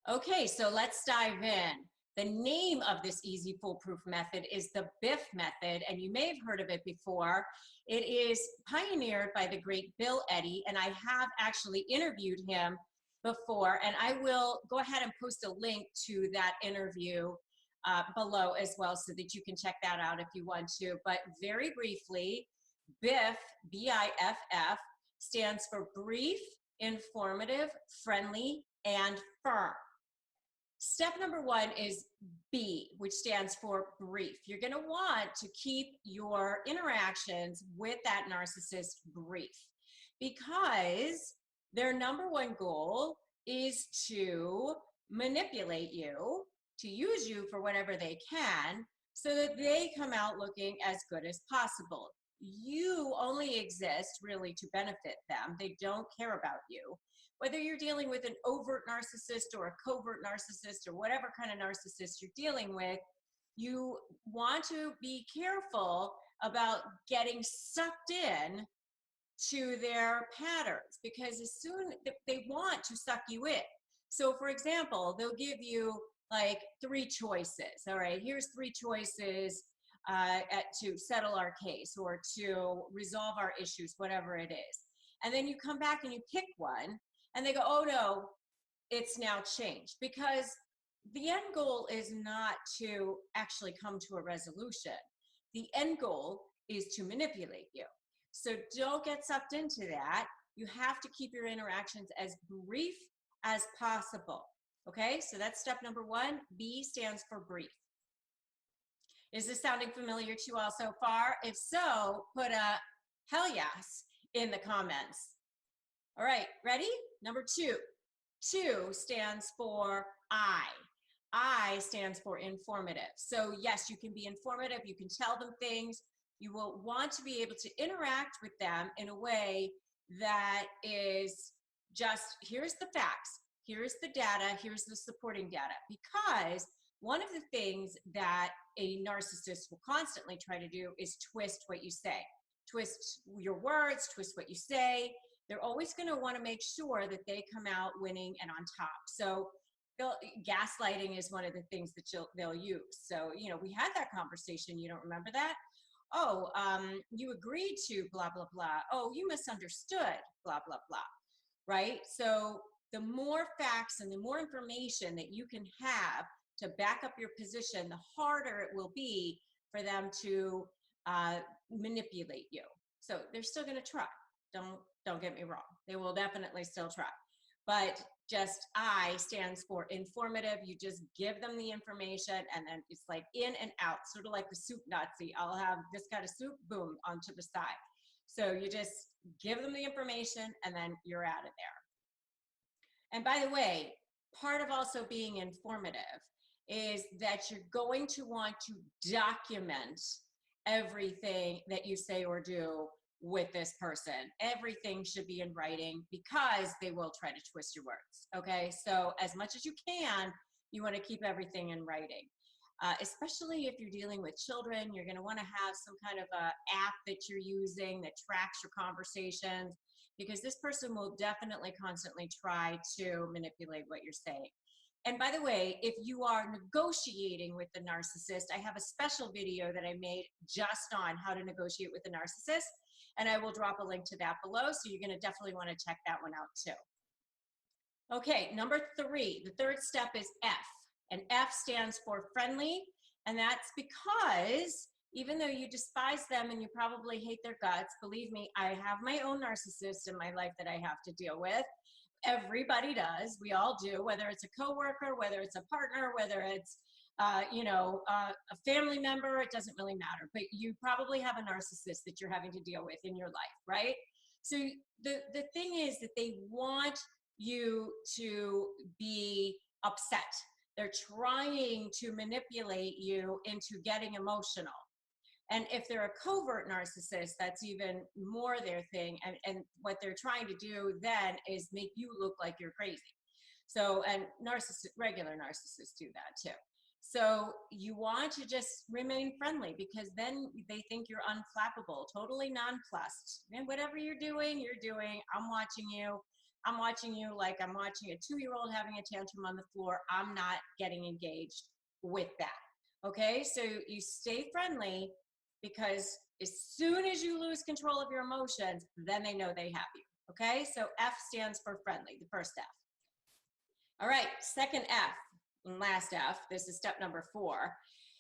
Okay, so let's dive in. The name of this easy foolproof method is the BIF method, and you may have heard of it before. It is pioneered by the great Bill Eddy, and I have actually interviewed him before, and I will go ahead and post a link to that interview below as well so that you can check that out if you want to. But very briefly, BIF, B-I-F-F, stands for brief, informative, friendly, and firm. Step number one is B, which stands for brief. You're going to want to keep your interactions with that narcissist brief because their number one goal is to manipulate you, to use you for whatever they can so that they come out looking as good as possible. You only exist really to benefit them. They don't care about you. Whether you're dealing with an overt narcissist or a covert narcissist or whatever kind of narcissist you're dealing with, you want to be careful about getting sucked in to their patterns because as soon they want to suck you in. So for example, they'll give you like 3 choices. All right, here's 3 choices to settle our case or to resolve our issues, whatever it is. And then you come back and you pick one and they go, oh no, it's now changed. Because the end goal is not to actually come to a resolution. The end goal is to manipulate you. So don't get sucked into that. You have to keep your interactions as brief as possible. Okay, so that's step number 1. B stands for brief. Is this sounding familiar to you all so far? If so, put a hell yes in the comments. All right, ready? Number 2. 2 stands for I. I stands for informative. So yes, you can be informative. You can tell them things. You will want to be able to interact with them in a way that is just, here's the facts, here's the data, here's the supporting data. Because one of the things that a narcissist will constantly try to do is twist what you say. Twist your words, twist what you say. They're always going to want to make sure that they come out winning and on top. So gaslighting is one of the things that they'll use. So, you know, we had that conversation. You don't remember that? Oh, you agreed to blah, blah, blah. Oh, you misunderstood, blah, blah, blah. Right? So the more facts and the more information that you can have to back up your position, the harder it will be for them to manipulate you. So they're still going to try. Don't get me wrong. They will definitely still try. But just I stands for informative. You just give them the information and then it's like in and out, sort of like the soup Nazi. I'll have this kind of soup, boom, onto the side. So you just give them the information and then you're out of there. And by the way, part of also being informative is that you're going to want to document everything that you say or do with this person. Everything should be in writing because they will try to twist your words. Okay, so as much as you can, you want to keep everything in writing. Especially if you're dealing with children, you're going to want to have some kind of a app that you're using that tracks your conversations because this person will definitely constantly try to manipulate what you're saying. And by the way, if you are negotiating with the narcissist, I have a special video that I made just on how to negotiate with the narcissist. And I will drop a link to that below. So you're going to definitely want to check that one out too. Okay, number 3, the third step is F. And F stands for friendly. And that's because even though you despise them and you probably hate their guts, believe me, I have my own narcissist in my life that I have to deal with. Everybody does. We all do, whether it's a coworker, whether it's a partner, whether it's a family member, it doesn't really matter, but you probably have a narcissist that you're having to deal with in your life, right? So the thing is that they want you to be upset. They're trying to manipulate you into getting emotional. And if they're a covert narcissist, that's even more their thing. And what they're trying to do then is make you look like you're crazy. So, and regular narcissists do that too. So you want to just remain friendly because then they think you're unflappable, totally nonplussed. And whatever you're doing, I'm watching you. I'm watching you like I'm watching a 2-year-old having a tantrum on the floor. I'm not getting engaged with that. Okay, so you stay friendly, because as soon as you lose control of your emotions, then they know they have you. Okay, so F stands for friendly, the first F. All right, second F and last F. This is step number 4.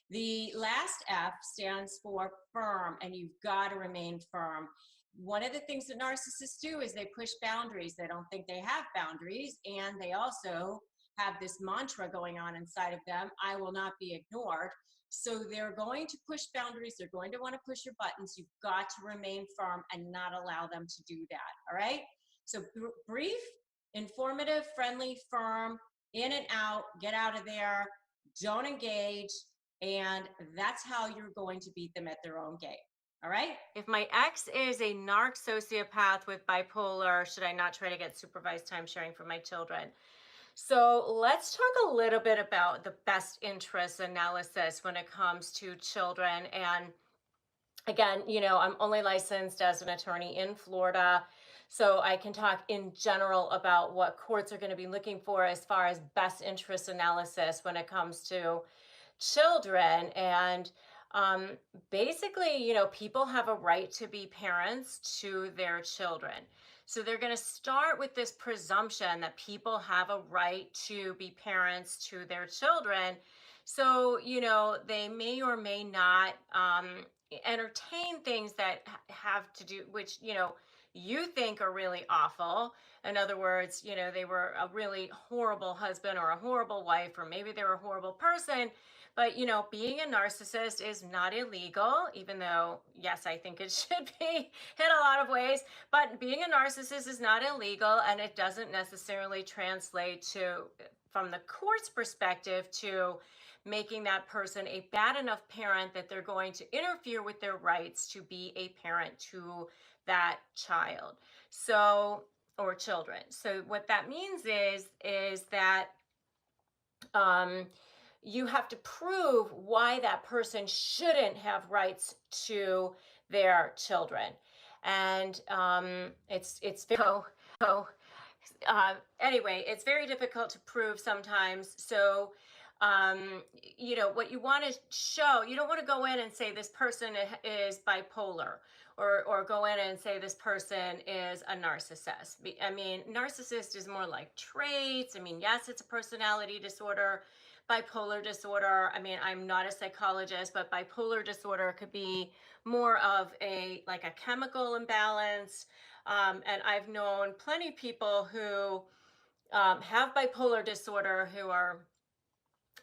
The last F stands for firm, and you've got to remain firm. One of the things that narcissists do is they push boundaries. They don't think they have boundaries, and they also have this mantra going on inside of them: I will not be ignored. So they're going to push boundaries. They're going to want to push your buttons. You've got to remain firm and not allow them to do that. All right? So brief, informative, friendly, firm, in and out, get out of there, don't engage, and that's how you're going to beat them at their own game. All right? If my ex is a narc sociopath with bipolar, should I not try to get supervised time sharing for my children? So let's talk a little bit about the best interest analysis when it comes to children. And again, I'm only licensed as an attorney in Florida, so I can talk in general about what courts are going to be looking for as far as best interest analysis when it comes to children. And um, basically, people have a right to be parents to their children. So they're going to start with this presumption that people have a right to be parents to their children. So, they may or may not entertain things that have to do, which, you think are really awful. In other words, they were a really horrible husband or a horrible wife, or maybe they were a horrible person. But, being a narcissist is not illegal, even though, yes, I think it should be in a lot of ways. But being a narcissist is not illegal, and it doesn't necessarily translate to, from the court's perspective, to making that person a bad enough parent that they're going to interfere with their rights to be a parent to that child. So, or children. So what that means is that um, you have to prove why that person shouldn't have rights to their children. And it's very, so anyway, it's very difficult to prove sometimes. So what you want to show, you don't want to go in and say this person is bipolar, or go in and say this person is a narcissist. I mean, narcissist is more like traits. I mean, yes, it's a personality disorder. Bipolar disorder, I mean, I'm not a psychologist, but bipolar disorder could be more of a chemical imbalance. And I've known plenty of people who have bipolar disorder who are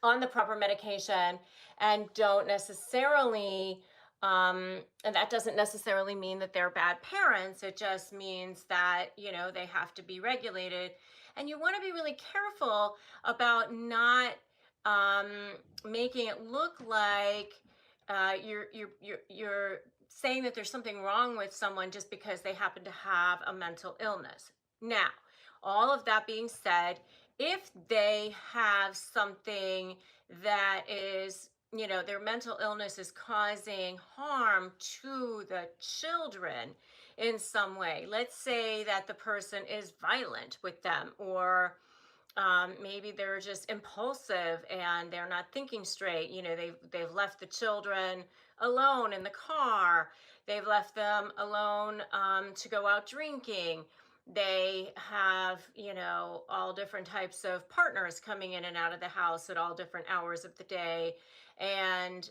on the proper medication and don't necessarily, and that doesn't necessarily mean that they're bad parents. It just means that, they have to be regulated. And you want to be really careful about not um, making it look like you're saying that there's something wrong with someone just because they happen to have a mental illness. Now, all of that being said, if they have something that is, their mental illness is causing harm to the children in some way, let's say that the person is violent with them, or maybe they're just impulsive and they're not thinking straight. They've left the children alone in the car. They've left them alone to go out drinking. They have, all different types of partners coming in and out of the house at all different hours of the day. And,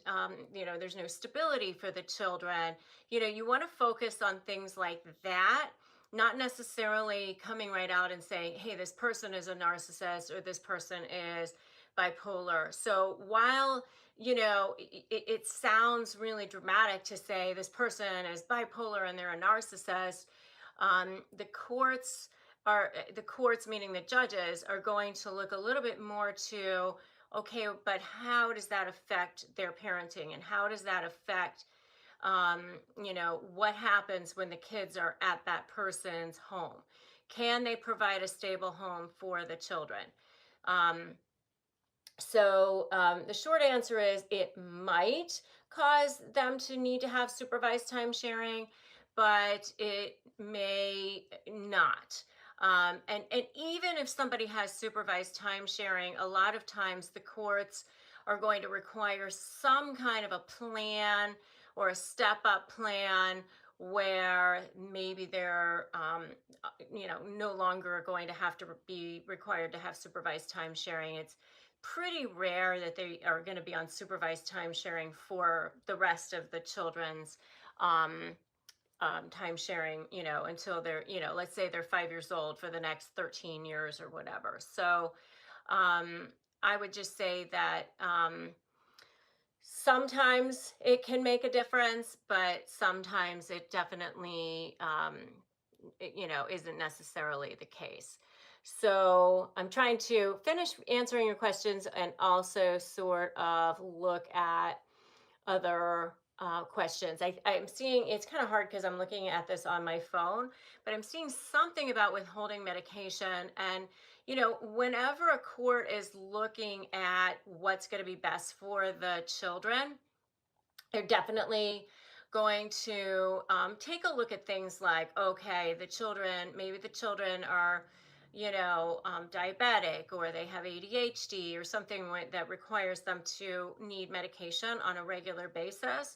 there's no stability for the children. You want to focus on things like that, not necessarily coming right out and saying, hey, this person is a narcissist or this person is bipolar. So while, it sounds really dramatic to say this person is bipolar and they're a narcissist, the courts, meaning the judges, are going to look a little bit more to, okay, but how does that affect their parenting, and how does that affect what happens when the kids are at that person's home? Can they provide a stable home for the children? The short answer is it might cause them to need to have supervised time sharing, but it may not. And even if somebody has supervised time sharing, a lot of times the courts are going to require some kind of a plan or a step up plan where maybe they're no longer going to have to be required to have supervised time sharing. It's pretty rare that they are going to be on supervised time sharing for the rest of the children's um, time sharing, until they're, let's say they're 5 years old for the next 13 years or whatever. So um, I would just say that sometimes it can make a difference, but sometimes it definitely, isn't necessarily the case. So I'm trying to finish answering your questions and also sort of look at other questions. I'm seeing it's kind of hard because I'm looking at this on my phone, but I'm seeing something about withholding medication. And, whenever a court is looking at what's going to be best for the children, they're definitely going to take a look at things like, okay, maybe the children are, diabetic, or they have ADHD or something that requires them to need medication on a regular basis.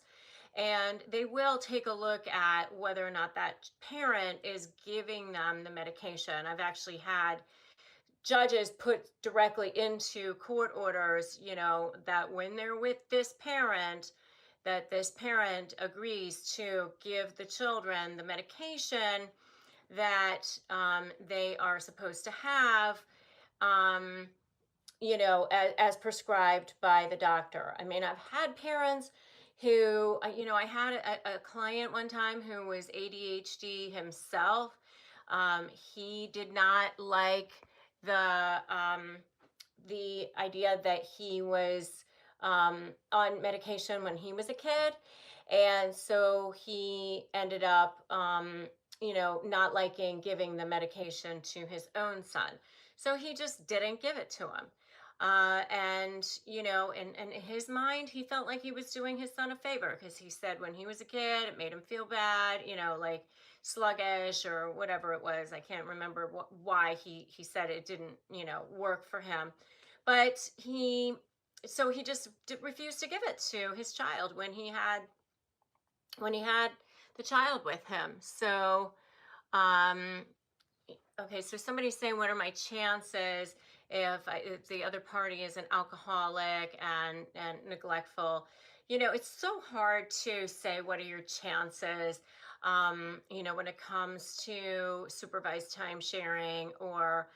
And they will take a look at whether or not that parent is giving them the medication. I've actually had judges put directly into court orders, that when they're with this parent, that this parent agrees to give the children the medication that they are supposed to have, um, as prescribed by the doctor. I mean, I've had parents who, I had a client one time who was ADHD himself. He did not like the um, the idea that he was on medication when he was a kid. And so he ended up, not liking giving the medication to his own son. So he just didn't give it to him. And, in his mind, he felt like he was doing his son a favor because he said when he was a kid, it made him feel bad, like sluggish or whatever it was. I can't remember why he said it didn't, work for him. But he just refused to give it to his child when he had the child with him. So um okay, so somebody's saying, what are my chances if the other party is an alcoholic and neglectful? It's so hard to say what are your chances, when it comes to supervised time sharing, or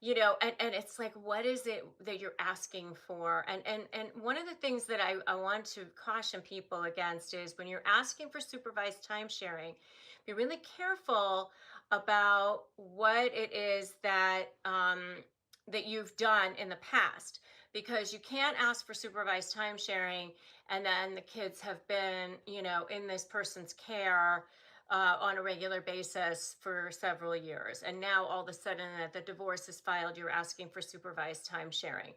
and it's like, what is it that you're asking for? And one of the things that I want to caution people against is when you're asking for supervised time sharing, be really careful about what it is that you've done in the past, because you can't ask for supervised time sharing and then the kids have been, in this person's care on a regular basis for several years, and now all of a sudden that the divorce is filed, you're asking for supervised time sharing.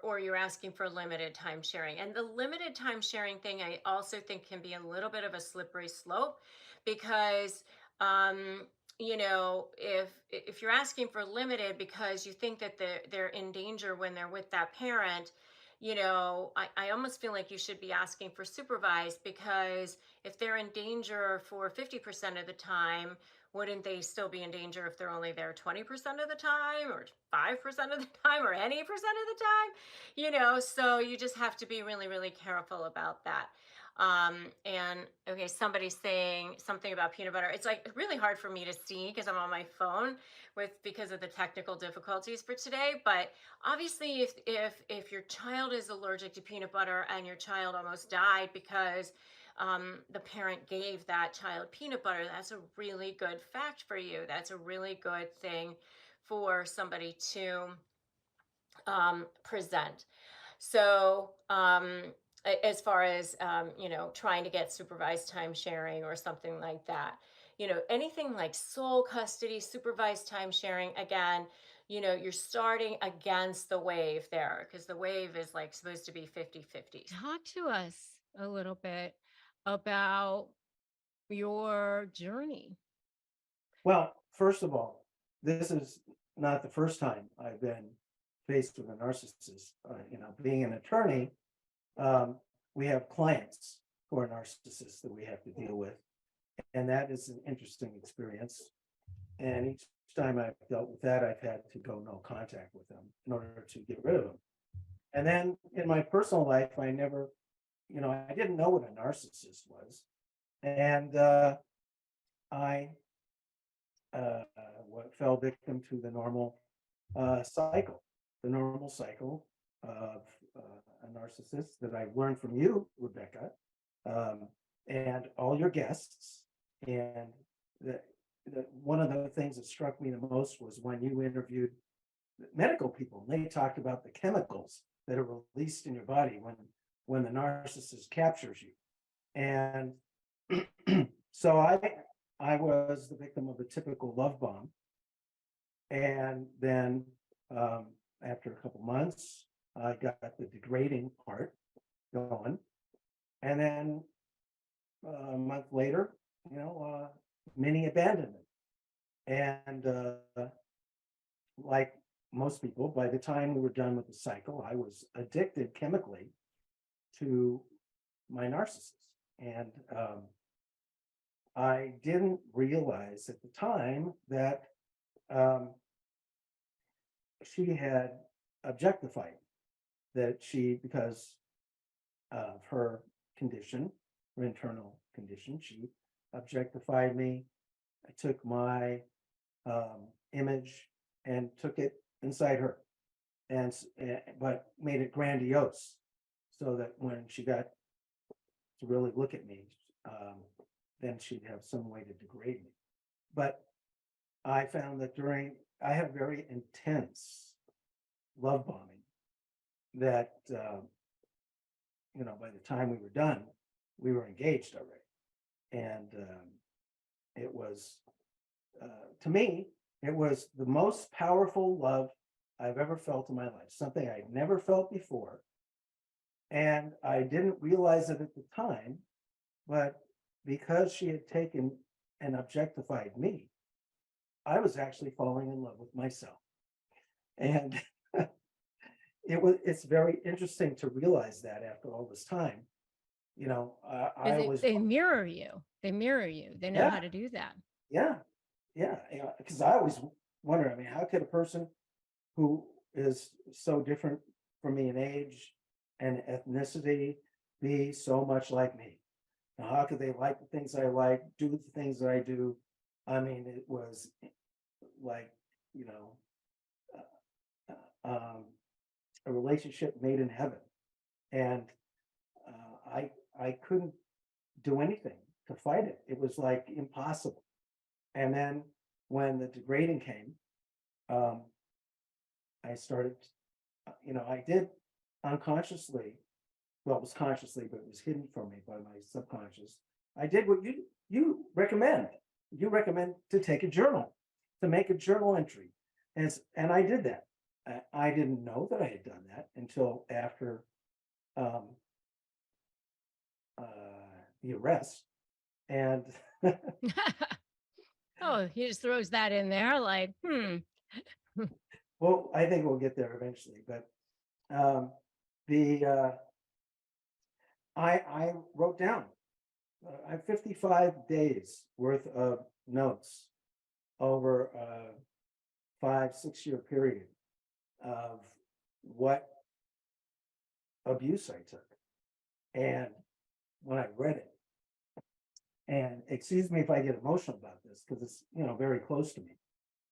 Or you're asking for limited time sharing. And the limited time sharing thing, I also think, can be a little bit of a slippery slope, because if you're asking for limited because you think that they're in danger when they're with that parent, I almost feel like you should be asking for supervised, because if they're in danger for 50% of the time, wouldn't they still be in danger if they're only there 20% of the time, or 5% of the time, or any percent of the time? So you just have to be really, really careful about that. And okay, somebody's saying something about peanut butter. It's like really hard for me to see because I'm on my phone because of the technical difficulties for today. But obviously, if your child is allergic to peanut butter and your child almost died because the parent gave that child peanut butter, that's a really good fact for you. That's a really good thing for somebody to present. So, as far as, trying to get supervised time sharing or something like that, anything like sole custody, supervised time sharing, again, you're starting against the wave there, because the wave is like supposed to be 50-50. Talk to us a little bit about your journey. Well, first of all, this is not the first time I've been faced with a narcissist. Being an attorney, we have clients who are narcissists that we have to deal with. And that is an interesting experience. And each time I've dealt with that, I've had to go no contact with them in order to get rid of them. And then in my personal life, I never, I didn't know what a narcissist was. And I fell victim to the normal cycle of a narcissist that I learned from you, Rebecca, and all your guests. And one of the things that struck me the most was when you interviewed medical people. They talked about the chemicals that are released in your body when the narcissist captures you. And so I was the victim of a typical love bomb. And then after a couple months, I got the degrading part going. And then a month later, mini abandonment. And like most people, by the time we were done with the cycle, I was addicted chemically to my narcissist. And I didn't realize at the time that she had objectified, because of her condition, her internal condition, she objectified me. I took my image and took it inside her, but made it grandiose, so that when she got to really look at me, then she'd have some way to degrade me. But I found that I had very intense love bombing that, by the time we were done, we were engaged already. And it was, to me, it was the most powerful love I've ever felt in my life, something I'd never felt before. And I didn't realize it at the time, but because she had taken and objectified me, I was actually falling in love with myself. And it's very interesting to realize that after all this time. They mirror you. They mirror you. They know how to do that. Yeah. Because I always wonder, how could a person who is so different from me in age and ethnicity be so much like me? Now, how could they like the things I like, do the things that I do? It was like, a relationship made in heaven. And I couldn't do anything to fight it. It was like impossible. And then when the degrading came, I started, I did unconsciously, well, it was consciously, but it was hidden from me by my subconscious. I did what you recommend. You recommend to take a journal, to make a journal entry. And I did that. I didn't know that I had done that until after the arrest. And Oh, he just throws that in there like, well, I think we'll get there eventually. But I wrote down I have 55 days worth of notes over a 5-6 year period of what abuse I took. And when I read it, and excuse me if I get emotional about this, because it's very close to me,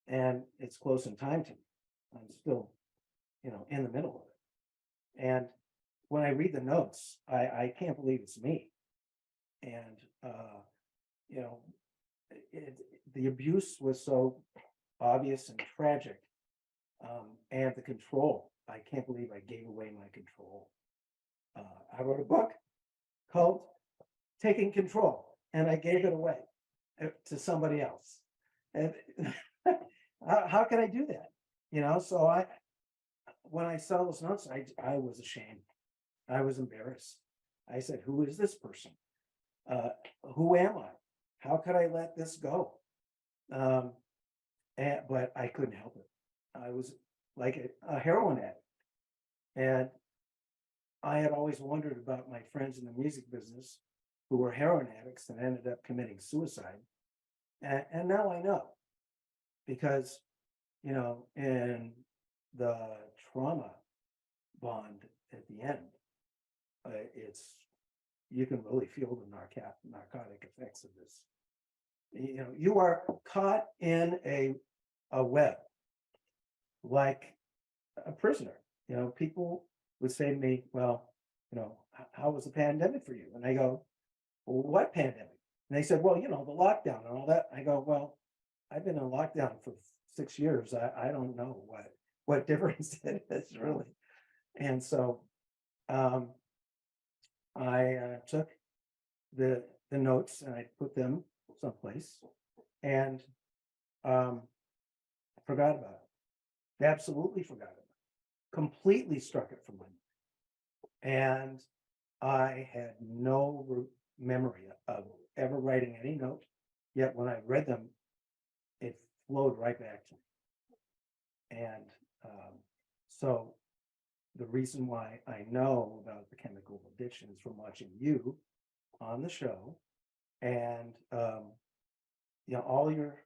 and it's close in time to me. I'm still in the middle of it. And when I read the notes, I can't believe it's me. And the abuse was so obvious and tragic, and the control. I can't believe I gave away my control. I wrote a book called Taking Control, and I gave it away to somebody else. And how can I do that? So when I saw those notes, I was ashamed. I was embarrassed. I said, who is this person? Who am I? How could I let this go? but I couldn't help it. I was like a heroin addict. And I had always wondered about my friends in the music business who were heroin addicts and ended up committing suicide. And now I know, because, you know, in the trauma bond at the end, it's, you can really feel the narcotic effects of this. You know, you are caught in a web like a prisoner. You know, people would say to me, well, you know, how was the pandemic for you? And I go, well, what pandemic? And they said, well, you know, the lockdown and all that. I go, well, I've been in lockdown for 6 years. I don't know what difference it is really. And so I took the notes and I put them someplace, and forgot about it. Absolutely forgot about it. Completely struck it from my mind. And I had no memory of ever writing any note. Yet when I read them, it flowed right back to me. And so the reason why I know about the chemical addiction is from watching you on the show, and you know, all your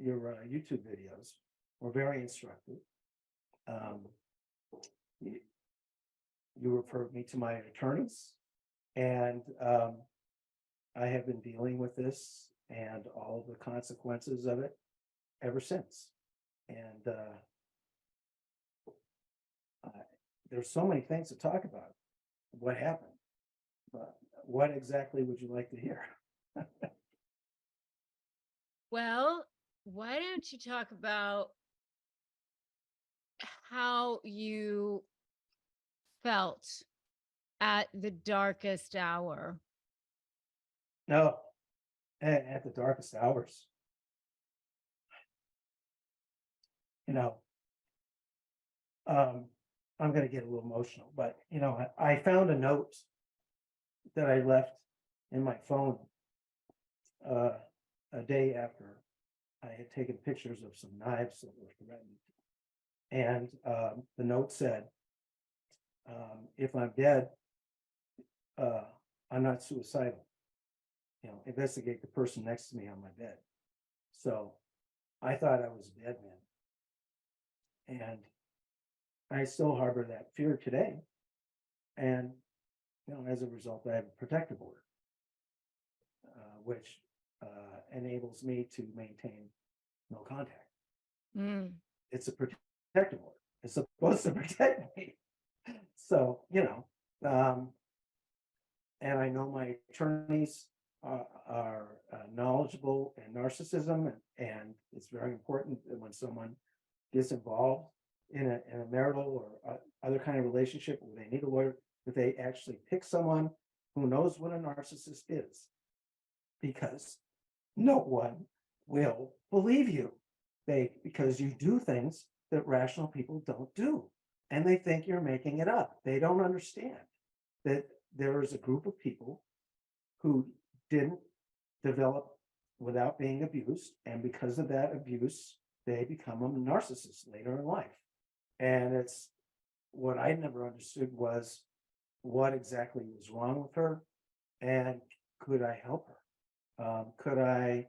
YouTube videos were very instructive. You referred me to my attorneys, and I have been dealing with this and all the consequences of it ever since. And there's so many things to talk about. What happened? But what exactly would you like to hear? Well, why don't you talk about how you felt at the darkest hour? No, at the darkest hours, you know, I'm going to get a little emotional, but you know, I found a note that I left in my phone a day after I had taken pictures of some knives that were threatened. And the note said, if I'm dead, I'm not suicidal. You know, investigate the person next to me on my bed. So I thought I was a dead man. And I still harbor that fear today. And, you know, as a result, I have a protective order, which enables me to maintain no contact. Mm. It's a protective order. It's supposed to protect me. So, you know, and I know my attorneys are knowledgeable in narcissism, and it's very important that when someone gets involved in a marital or other kind of relationship where they need a lawyer, that they actually pick someone who knows what a narcissist is, because no one will believe you. Because you do things that rational people don't do, and they think you're making it up. They don't understand that there is a group of people who didn't develop without being abused, and because of that abuse, they become a narcissist later in life. And it's what I never understood was what exactly was wrong with her, and could I help her? Could I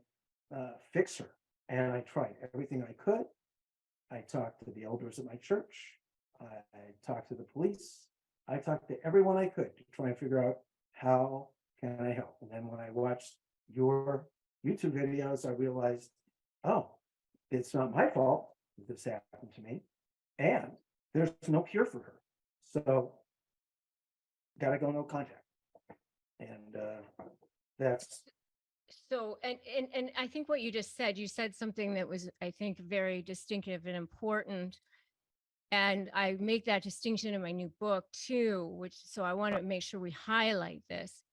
fix her? And I tried everything I could. I talked to the elders at my church. I talked to the police. I talked to everyone I could to try and figure out how can I help. And then when I watched your YouTube videos, I realized, oh, it's not my fault that this happened to me, and there's no cure for her. So gotta go no contact. And that's So, and I think what you just said, you said something that was, I think, very distinctive and important. And I make that distinction in my new book too, which, so I want to make sure we highlight this.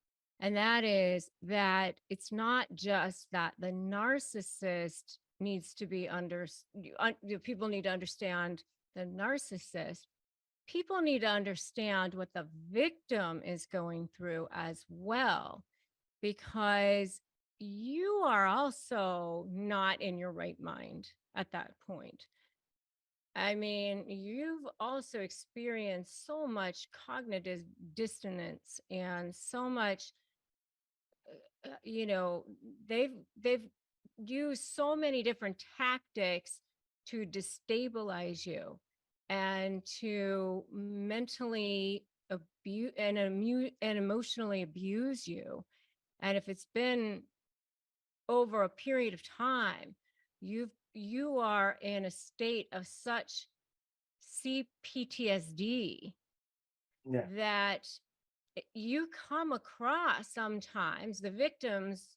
And that is that it's not just that the narcissist needs to be people need to understand the narcissist. People need to understand what the victim is going through as well, because you are also not in your right mind at that point. I mean, you've also experienced so much cognitive dissonance and so much, you know, they've used so many different tactics to destabilize you and to mentally abuse and emotionally abuse you. And if it's been over a period of time, you are in a state of such CPTSD Yeah. that you come across sometimes the victims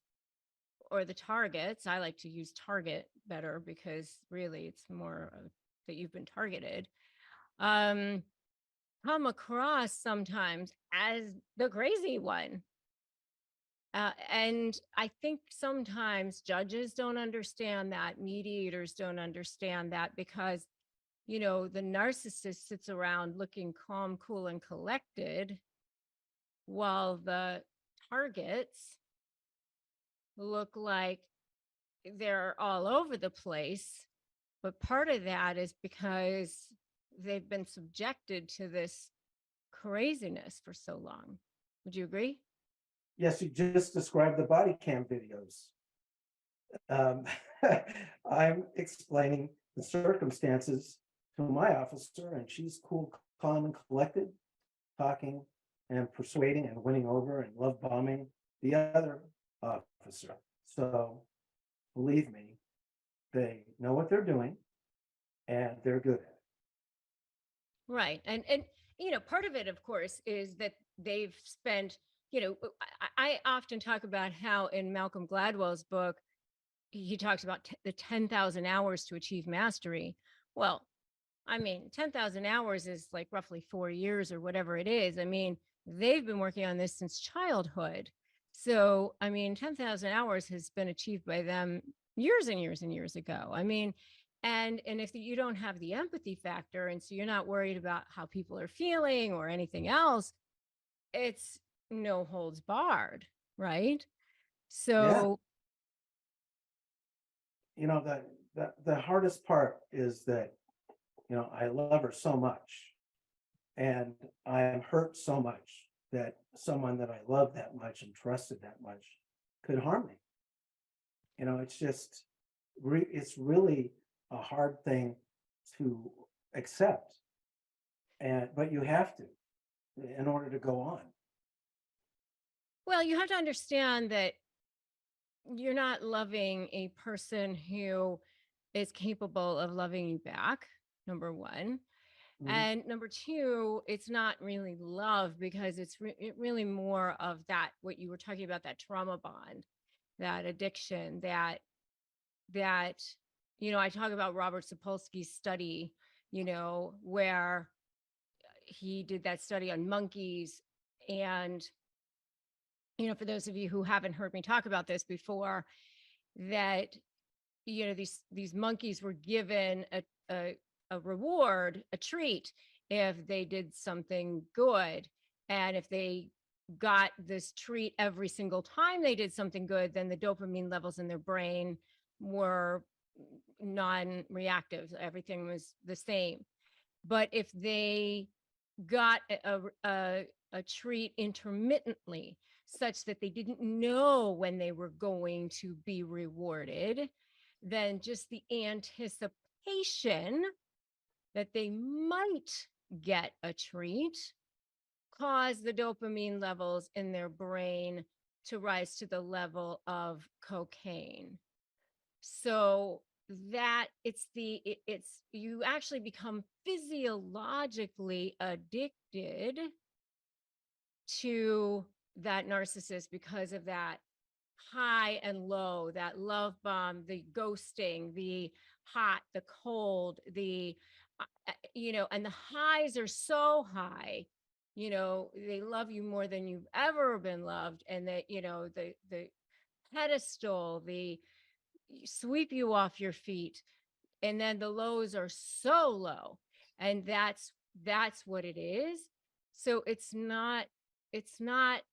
or the targets. I like to use target better because really it's more that you've been targeted. Um, come across sometimes as the crazy one. And I think sometimes judges don't understand that, mediators don't understand that, because, you know, the narcissist sits around looking calm, cool, and collected, while the targets look like they're all over the place. But part of that is because they've been subjected to this craziness for so long. Would you agree? Yes, you just described the body cam videos. Um, I'm explaining the circumstances to my officer, and she's cool, calm, and collected, talking and persuading and winning over and love bombing the other officer. So believe me, they know what they're doing and they're good at it. Right. And you know, part of it, of course, is that they've spent, you know, I often talk about how in Malcolm Gladwell's book, he talks about the 10,000 hours to achieve mastery. Well, I mean, 10,000 hours is like roughly 4 years or whatever it is. I mean, they've been working on this since childhood. So, I mean, 10,000 hours has been achieved by them years and years and years ago. I mean, and if you don't have the empathy factor, and so you're not worried about how people are feeling or anything else, it's no holds barred, right? Yeah, So, you know, the hardest part is that, you know, I love her so much and I am hurt so much that someone that I love that much and trusted that much could harm me. You know, it's just, it's really a hard thing to accept. And, but you have to in order to go on. well, you have to understand that you're not loving a person who is capable of loving you back, number one. Mhm. And number two, it's not really love, because it's really more of that, what you were talking about, that trauma bond, that addiction, that, you know, I talk about Robert Sapolsky's study, you know, where he did that study on monkeys. And, you know, for those of you who haven't heard me talk about this before, that, you know, these monkeys were given a reward, a treat, if they did something good. And if they got this treat every single time they did something good, then the dopamine levels in their brain were non-reactive. Everything was the same. But if they got a treat intermittently, such that they didn't know when they were going to be rewarded, then just the anticipation that they might get a treat caused the dopamine levels in their brain to rise to the level of cocaine. So that it's you actually become physiologically addicted to that narcissist because of that high and low, that love bomb, the ghosting, the hot, the cold, the you know, and the highs are so high, you know, they love you more than you've ever been loved, and that, you know, the pedestal, the sweep you off your feet, and then the lows are so low, and that's what it is. So it's not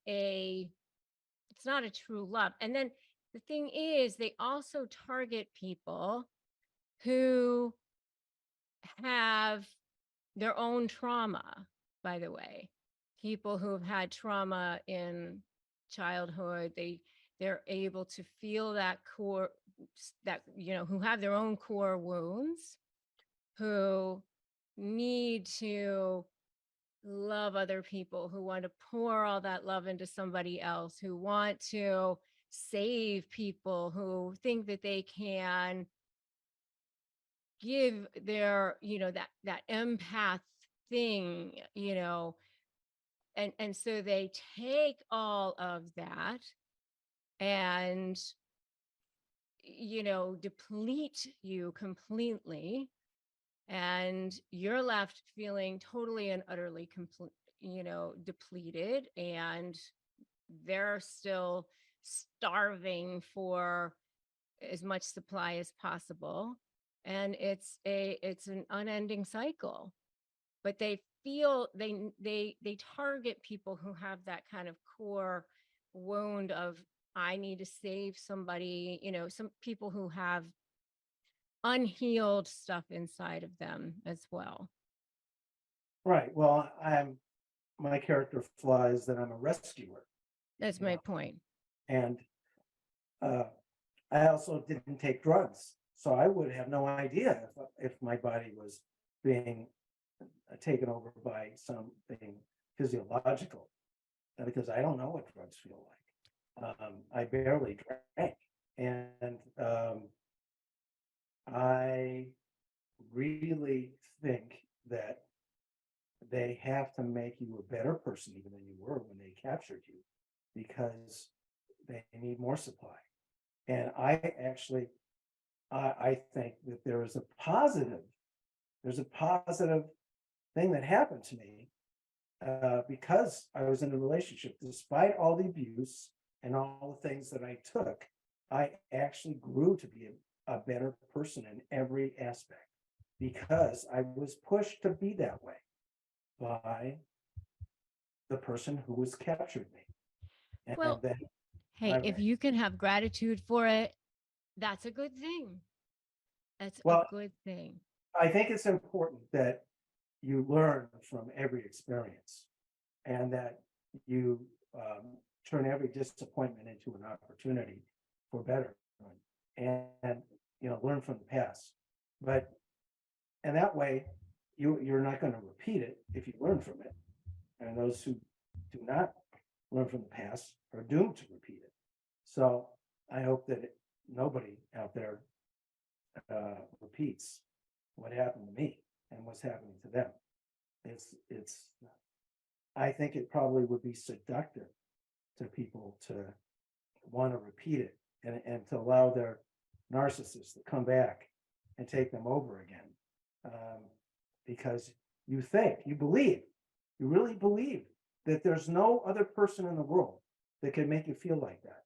a true love. And then the thing is, they also target people who have their own trauma, by the way. People who have had trauma in childhood, they're able to feel that core, that, you know, who have their own core wounds, who need to love other people, who want to pour all that love into somebody else, who want to save people, who think that they can give their, you know, that empath thing, you know, and so they take all of that and, you know, deplete you completely, and you're left feeling totally and utterly complete, you know, depleted, and they're still starving for as much supply as possible, and it's an unending cycle. But they feel they target people who have that kind of core wound of, I need to save somebody, you know, some people who have unhealed stuff inside of them as well. Right. Well, my character flaw is that I'm a rescuer, That's you my know, point. and I also didn't take drugs, so I would have no idea if my body was being taken over by something physiological, because I don't know what drugs feel like. I barely drank, and I really think that they have to make you a better person even than you were when they captured you, because they need more supply. And I think that there's a positive thing that happened to me because I was in a relationship. Despite all the abuse and all the things that I took, I actually grew to be a better person in every aspect, because I was pushed to be that way by the person who has captured me. And Well, then hey, I, if you can have gratitude for it, that's a good thing. That's a well, good thing. I think it's important that you learn from every experience, and that you turn every disappointment into an opportunity for better, and learn from the past. But and that way, you're not going to repeat it if you learn from it. And those who do not learn from the past are doomed to repeat it. So I hope that nobody out there repeats what happened to me and what's happening to them. It's I think it probably would be seductive to people to want to repeat it, and to allow their narcissists to come back and take them over again. Because you really believe that there's no other person in the world that can make you feel like that.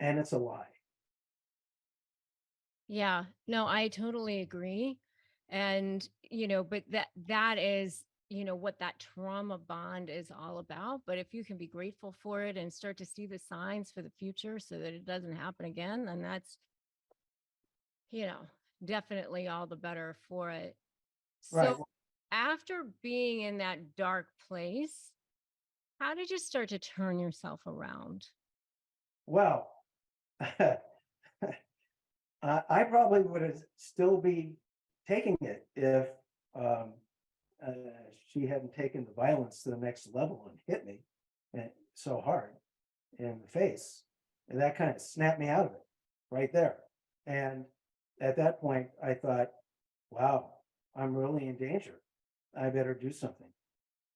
And it's a lie. Yeah, no, I totally agree. And, you know, but that is, you know, what that trauma bond is all about. But if you can be grateful for it and start to see the signs for the future so that it doesn't happen again, then that's, you know, definitely all the better for it. Right. So after being in that dark place, how did you start to turn yourself around? Well, I probably would still be taking it if um, uh, she hadn't taken the violence to the next level and hit me so hard in the face. And that kind of snapped me out of it right there. And at that point, I thought, wow, I'm really in danger. I better do something.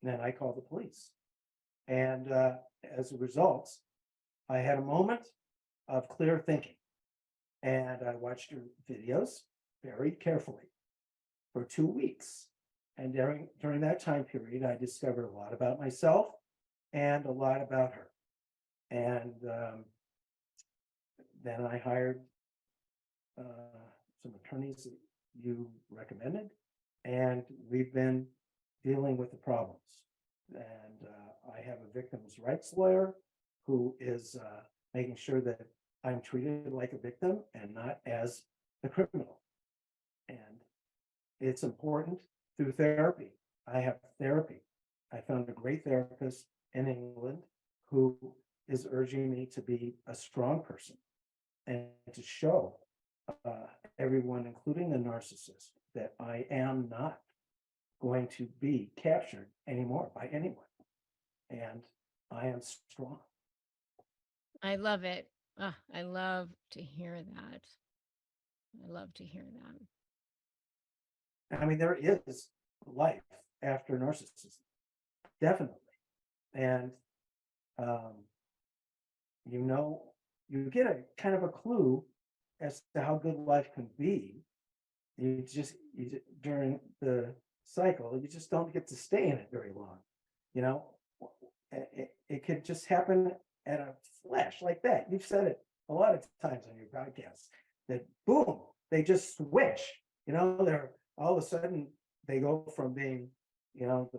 And then I called the police. And as a result, I had a moment of clear thinking. And I watched your videos very carefully for 2 weeks. And during that time period, I discovered a lot about myself and a lot about her. And then I hired some attorneys that you recommended, and we've been dealing with the problems. And I have a victims' rights lawyer who is making sure that I'm treated like a victim and not as a criminal. And it's important through therapy. I have therapy. I found a great therapist in England who is urging me to be a strong person and to show everyone, including the narcissist, that I am not going to be captured anymore by anyone. And I am strong. I love it. I love to hear that. I love to hear that. I mean, there is life after narcissism, definitely. And, you know, you get a kind of a clue as to how good life can be. During the cycle, you just don't get to stay in it very long. You know, it could just happen at a flash like that. You've said it a lot of times on your podcasts that boom, they just switch. You know, they're all of a sudden they go from being, you know,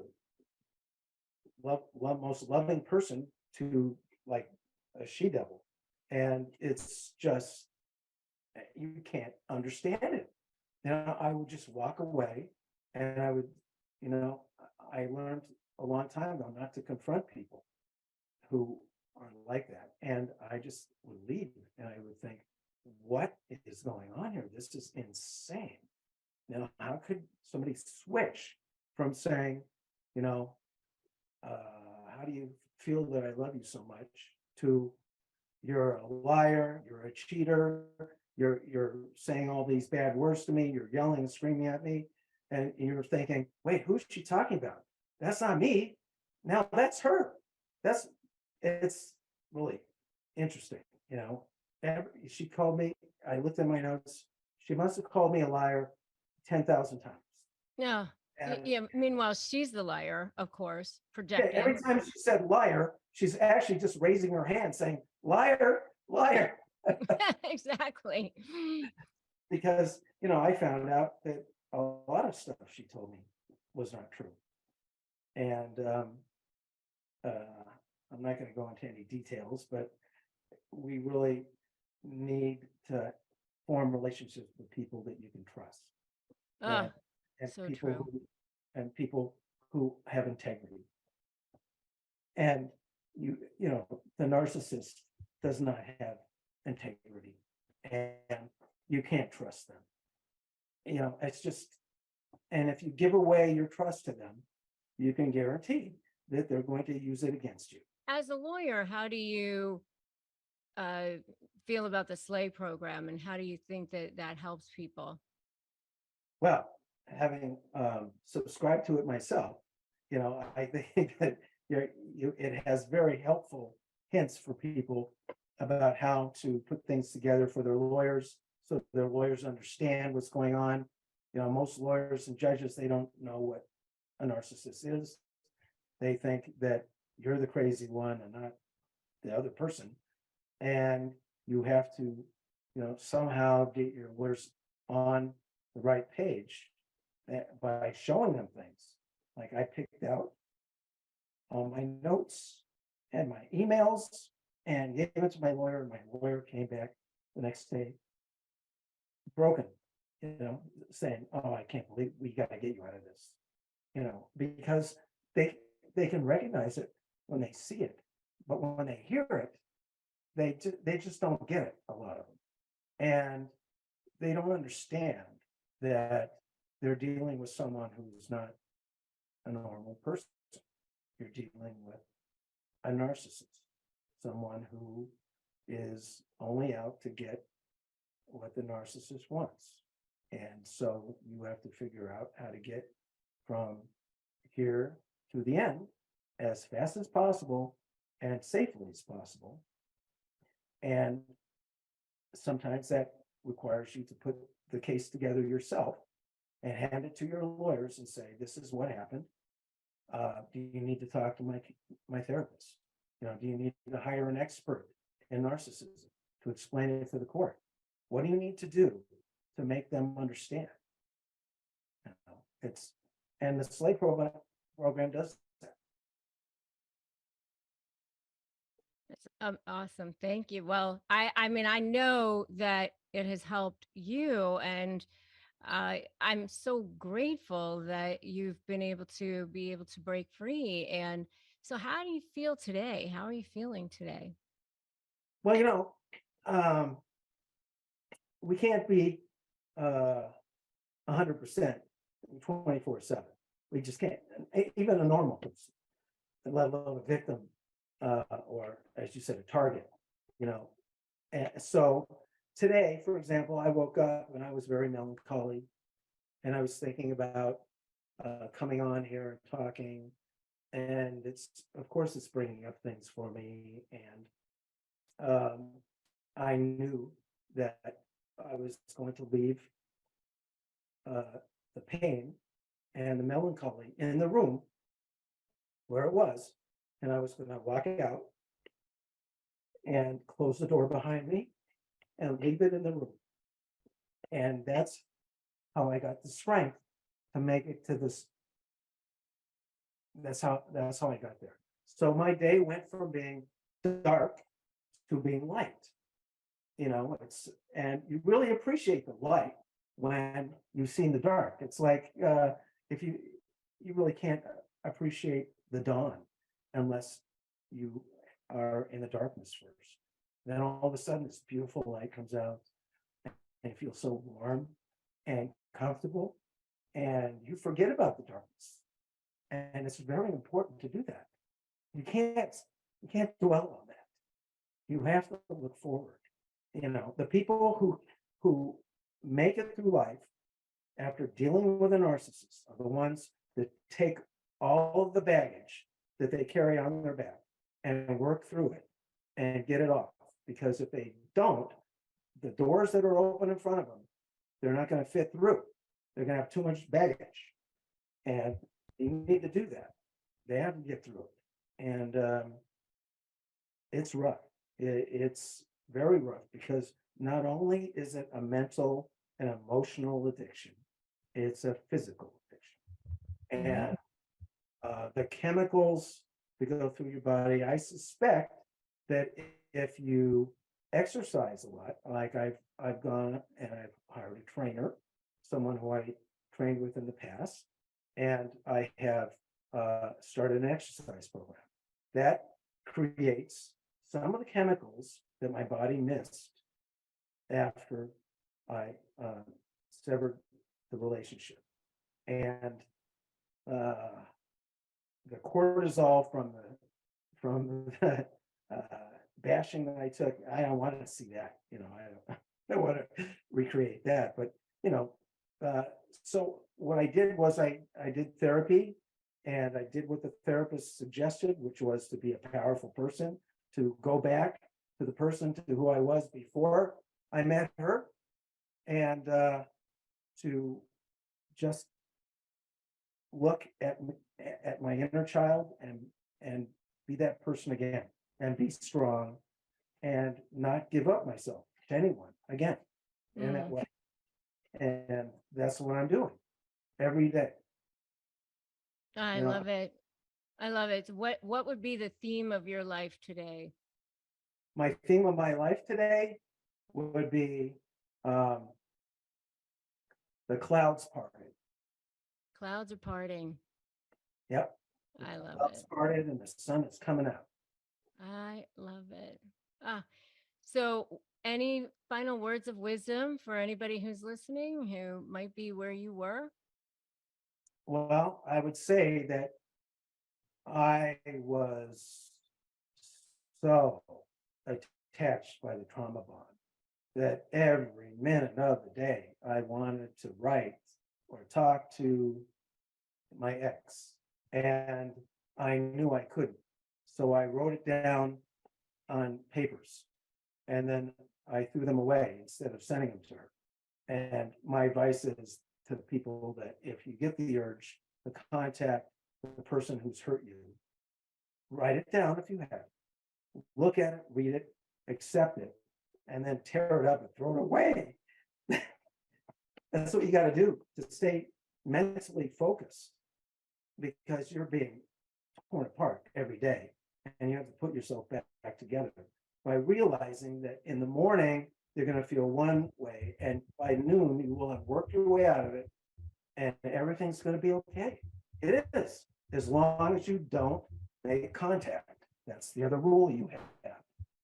the most loving person to like a she-devil. And it's just, you can't understand it. You know, I would just walk away and I would, you know, I learned a long time ago not to confront people who are like that. And I just would leave and I would think, what is going on here? This is insane. Now, how could somebody switch from saying, you know, how do you feel that I love you so much, to you're a liar, you're a cheater, you're saying all these bad words to me, you're yelling and screaming at me, and you're thinking, wait, who's she talking about? That's not me. Now that's her. It's really interesting, you know. She called me, I looked at my notes, she must have called me a liar 10,000 times. Yeah. And Yeah. Meanwhile, she's the liar, of course, yeah, every projecting. time she said liar, she's actually just raising her hand saying, liar, liar. Exactly. Because, you know, I found out that a lot of stuff she told me was not true. And I'm not going to go into any details, but we really need to form relationships with people that you can trust. Ah, And so people true. people who have integrity. And you know, the narcissist does not have integrity, and you can't trust them. You know, it's just, and if you give away your trust to them, you can guarantee that they're going to use it against you. As a lawyer, how do you feel about the SLAY program, and how do you think that that helps people? Well, having subscribed to it myself, you know, I think that it has very helpful hints for people about how to put things together for their lawyers, so their lawyers understand what's going on. You know, most lawyers and judges, they don't know what a narcissist is. They think that you're the crazy one and not the other person. And you have to, you know, somehow get your lawyers on the right page by showing them things. Like I picked out all my notes and my emails and gave it to my lawyer, and my lawyer came back the next day broken, you know, saying, oh, I can't believe, we got to get you out of this, you know, because they can recognize it when they see it, but when they hear it, they just don't get it, a lot of them. And they don't understand that they're dealing with someone who's not a normal person. You're dealing with a narcissist, someone who is only out to get what the narcissist wants. And so you have to figure out how to get from here to the end as fast as possible and safely as possible. And sometimes that requires you to put the case together yourself and hand it to your lawyers and say, this is what happened. Do you need to talk to my therapist? You know, do you need to hire an expert in narcissism to explain it to the court? What do you need to do to make them understand? You know, and the SLAY program does that. Awesome. Thank you. Well, I mean, I know that it has helped you, and I'm so grateful that you've been able to break free. And so, how do you feel today? How are you feeling today? Well, um, we can't be 100% 24/7. We just can't. Even a normal person, let alone a victim, or as you said, a target. You know, and so today, for example, I woke up and I was very melancholy, and I was thinking about coming on here and talking, and it's of course it's bringing up things for me, and I knew that I was going to leave the pain and the melancholy in the room where it was, and I was going to walk out and close the door behind me and leave it in the room. And that's how I got the strength to make it to this. That's how I got there. So my day went from being dark to being light. And you really appreciate the light when you've seen the dark. It's like if you really can't appreciate the dawn unless you are in the darkness first. Then all of a sudden this beautiful light comes out and you feel so warm and comfortable, and you forget about the darkness. And it's very important to do that. You can't dwell on that. You have to look forward. The people who make it through life after dealing with a narcissist are the ones that take all of the baggage that they carry on their back and work through it and get it off. Because if they don't, the doors that are open in front of them, they're not going to fit through. They're going to have too much baggage. And you need to do that. They have to get through it. And it's rough. It's very rough, because not only is it a mental and emotional addiction, it's a physical addiction. And the chemicals that go through your body, I suspect that if you exercise a lot, like I've gone and I've hired a trainer, someone who I trained with in the past, and I have started an exercise program that creates some of the chemicals that my body missed after I severed the relationship. And the cortisol from the bashing that I took, I don't want to see that. I don't want to recreate that. But so what I did was I did therapy, and I did what the therapist suggested, which was to be a powerful person, to go back to the person to who I was before I met her, and to just look at my inner child and be that person again, and be strong and not give up myself to anyone again in that way. And that's what I'm doing every day. I love it. I love it. What would be the theme of your life today? My theme of my life today would be the clouds parted. Clouds are parting. Yep. I love Clouds it. parted and the sun is coming out. I love it. So any final words of wisdom for anybody who's listening who might be where you were? Well, I would say that I was so attached by the trauma bond that every minute of the day I wanted to write or talk to my ex, and I knew I couldn't. So I wrote it down on papers, and then I threw them away instead of sending them to her. And my advice is to people that if you get the urge to contact the person who's hurt you, write it down if you have. Look at it, read it, accept it, and then tear it up and throw it away. That's what you got to do to stay mentally focused, because you're being torn apart every day. and you have to put yourself back together by realizing that in the morning, they're going to feel one way, and by noon, you will have worked your way out of it, and everything's going to be okay. It is, as long as you don't make contact. That's the other rule you have.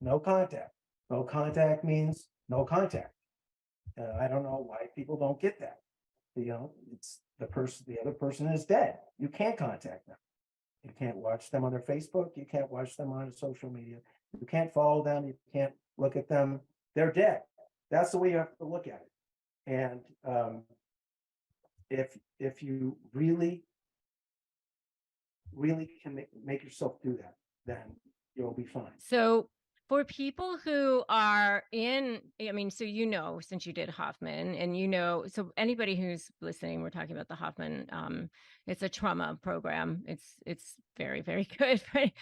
No contact. No contact means no contact. I don't know why people don't get that. It's the other person is dead. You can't contact them. You can't watch them on their Facebook. You can't watch them on social media. You can't follow them. You can't look at them. They're dead. That's the way you have to look at it. And if you really can make yourself do that, then you'll be fine. So for people who are in, I mean, so since you did Hoffman, and so anybody who's listening, we're talking about the Hoffman. It's a trauma program. It's very, very good. Right?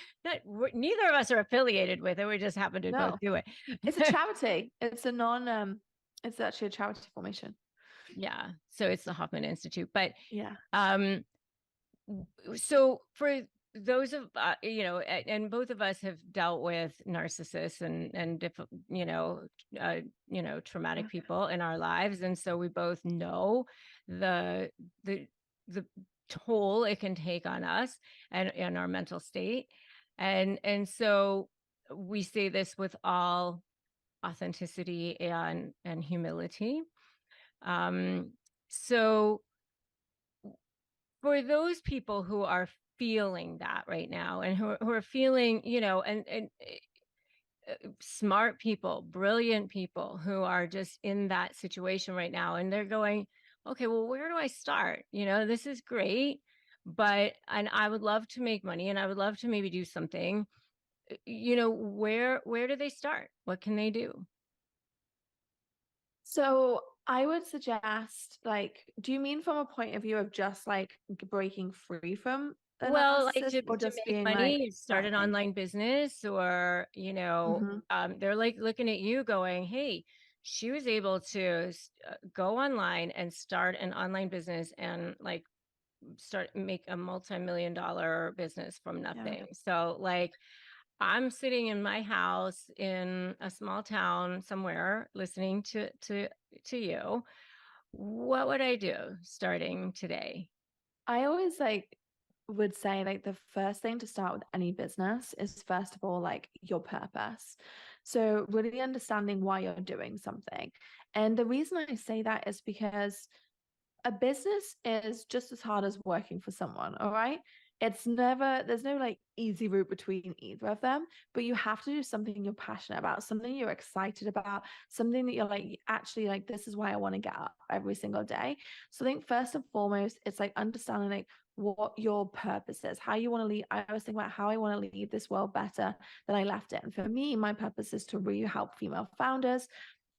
Neither of us are affiliated with it. We just happen to both do it. It's a charity. It's it's actually a charity formation. Yeah. So it's the Hoffman Institute. But yeah. So for those of and both of us have dealt with narcissists and traumatic people in our lives, and so we both know the toll it can take on us and our mental state, and so we say this with all authenticity and humility. So for those people who are feeling that right now, and who are feeling, and smart people, brilliant people who are just in that situation right now, and they're going, okay, well, where do I start? This is great, and I would love to make money, and I would love to maybe do something. Where do they start? What can they do? So I would suggest, do you mean from a point of view of just breaking free from a narcissist, or just make being money, start an online business, or they're looking at you going, hey, she was able to go online and start an online business and make a multi-million-dollar business from nothing. Yeah. So I'm sitting in my house in a small town somewhere listening to you. What would I do starting today? I always would say the first thing to start with any business is, first of all, your purpose. So really understanding why you're doing something. And the reason I say that is because a business is just as hard as working for someone. All right. There's no easy route between either of them, but you have to do something you're passionate about, something you're excited about, something that you're actually this is why I want to get up every single day. So I think first and foremost, it's understanding what your purpose is, how you want to leave. I always think about how I want to leave this world better than I left it. And for me, my purpose is to really help female founders.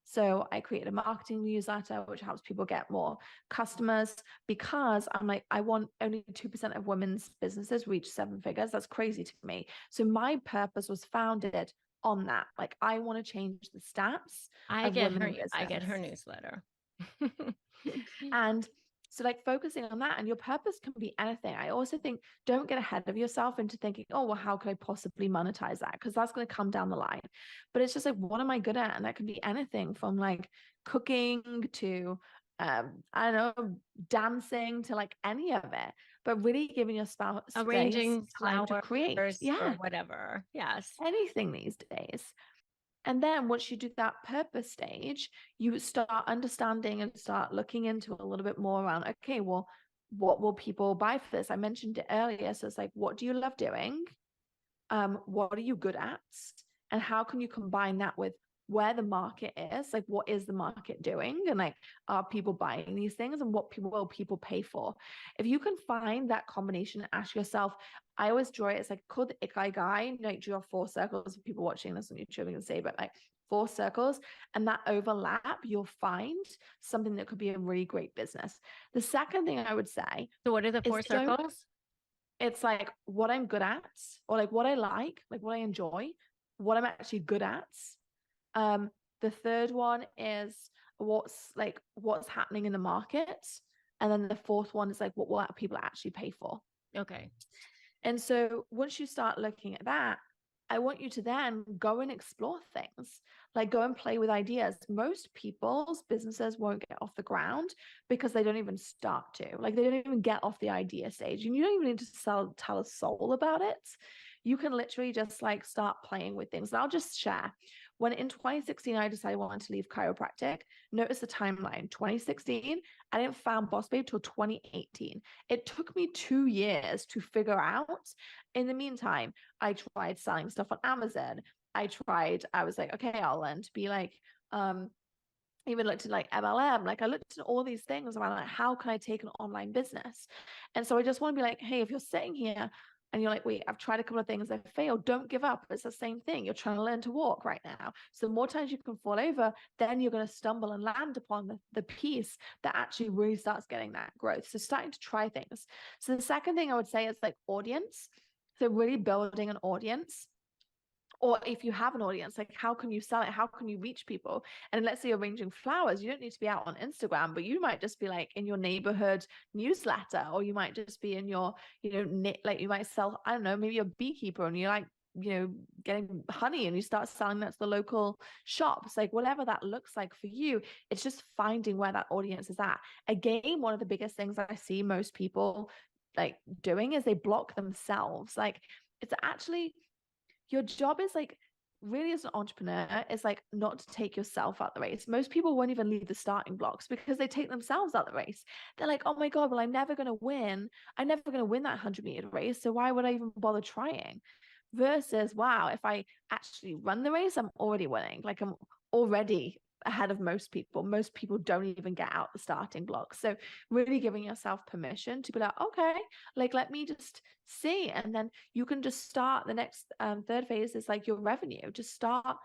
So I created a marketing newsletter, which helps people get more customers, because I'm I want only 2% of women's businesses reach 7 figures. That's crazy to me. So my purpose was founded on that. I want to change the stats. I get her newsletter. And so focusing on that, and your purpose can be anything. I also think don't get ahead of yourself into thinking, oh, well, how could I possibly monetize that? Because that's going to come down the line. But it's just what am I good at? And that can be anything from cooking to, I don't know, dancing to any of it. But really giving your spouse arranging time to create, or whatever. Yes. Anything these days. And then once you do that purpose stage, you start understanding and start looking into a little bit more around, okay, well, what will people buy for this? I mentioned it earlier. So it's what do you love doing? What are you good at? And how can you combine that with where the market is? What is the market doing? And are people buying these things? And what will people pay for? If you can find that combination, ask yourself, I always draw it, it's called the Ikigai, draw 4 circles. If people watching this on YouTube can say, but 4 circles, and that overlap, you'll find something that could be a really great business. The second thing I would say. So what are the 4 circles? It's what I'm good at, or what I like what I enjoy, what I'm actually good at. The third one is what's happening in the market. And then the fourth one is what will people actually pay for? Okay. And so once you start looking at that, I want you to then go and explore things, like go and play with ideas. Most people's businesses won't get off the ground because they don't even start to. Like they don't even get off the idea stage. And you don't even need to tell a soul about it. You can literally just like start playing with things. And I'll just share. When in 2016, I decided I wanted to leave chiropractic, notice the timeline. 2016, I didn't found Boss Babe till 2018. It took me 2 years to figure out. In the meantime, I tried selling stuff on Amazon. I was like, okay, I'll learn to be like, even looked at like MLM, like I looked at all these things around like, how can I take an online business? And so I just want to be like, hey, if you're sitting here and you're like, wait, I've tried a couple of things, I've failed, don't give up. It's the same thing. You're trying to learn to walk right now. So the more times you can fall over, then you're going to stumble and land upon the piece that actually really starts getting that growth. So starting to try things. So the second thing I would say is like audience. So really building an audience. Or if you have an audience, like how can you sell it? How can you reach people? And let's say you're arranging flowers, you don't need to be out on Instagram, but you might just be like in your neighborhood newsletter, or you might just be in your, like you might sell, I don't know, maybe you're a beekeeper and you're like, getting honey and you start selling that to the local shops, like whatever that looks like for you. It's just finding where that audience is at. Again, one of the biggest things I see most people like doing is they block themselves. Like it's actually, your job is like really as an entrepreneur is like not to take yourself out the race. Most people won't even leave the starting blocks because they take themselves out the race. They're like, oh my God, well, I'm never going to win. I'm never going to win that 100-meter race. So why would I even bother trying? Versus, wow, if I actually run the race, I'm already winning. Like I'm already ahead of most people. Most people don't even get out the starting blocks. So really giving yourself permission to be like, okay, like let me just see. And then you can just start the next third phase is like your revenue. Just start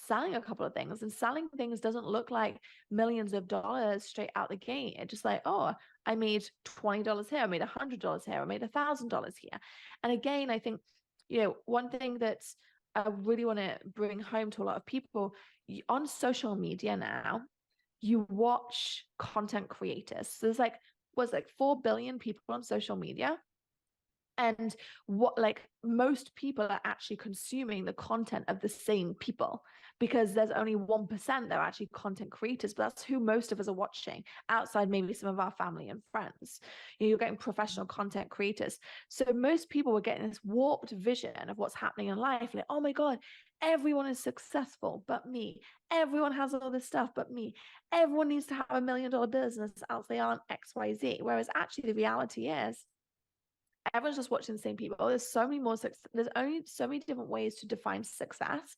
selling a couple of things. And selling things doesn't look like millions of dollars straight out the gate. It's just like, oh, I made $20 here, I made $100 here, I made $1,000 here. And again, I think, one thing that's I really want to bring home to a lot of people on social media now, you watch content creators. So there's like, 4 billion people on social media. And what like most people are actually consuming the content of the same people, because there's only 1% that are actually content creators, but that's who most of us are watching, outside maybe some of our family and friends. You're getting professional content creators. So most people were getting this warped vision of what's happening in life. Like, oh my God, everyone is successful but me. Everyone has all this stuff but me. Everyone needs to have $1 million business, else they aren't XYZ. Whereas actually the reality is, everyone's just watching the same people. There's so many more there's only so many different ways to define success.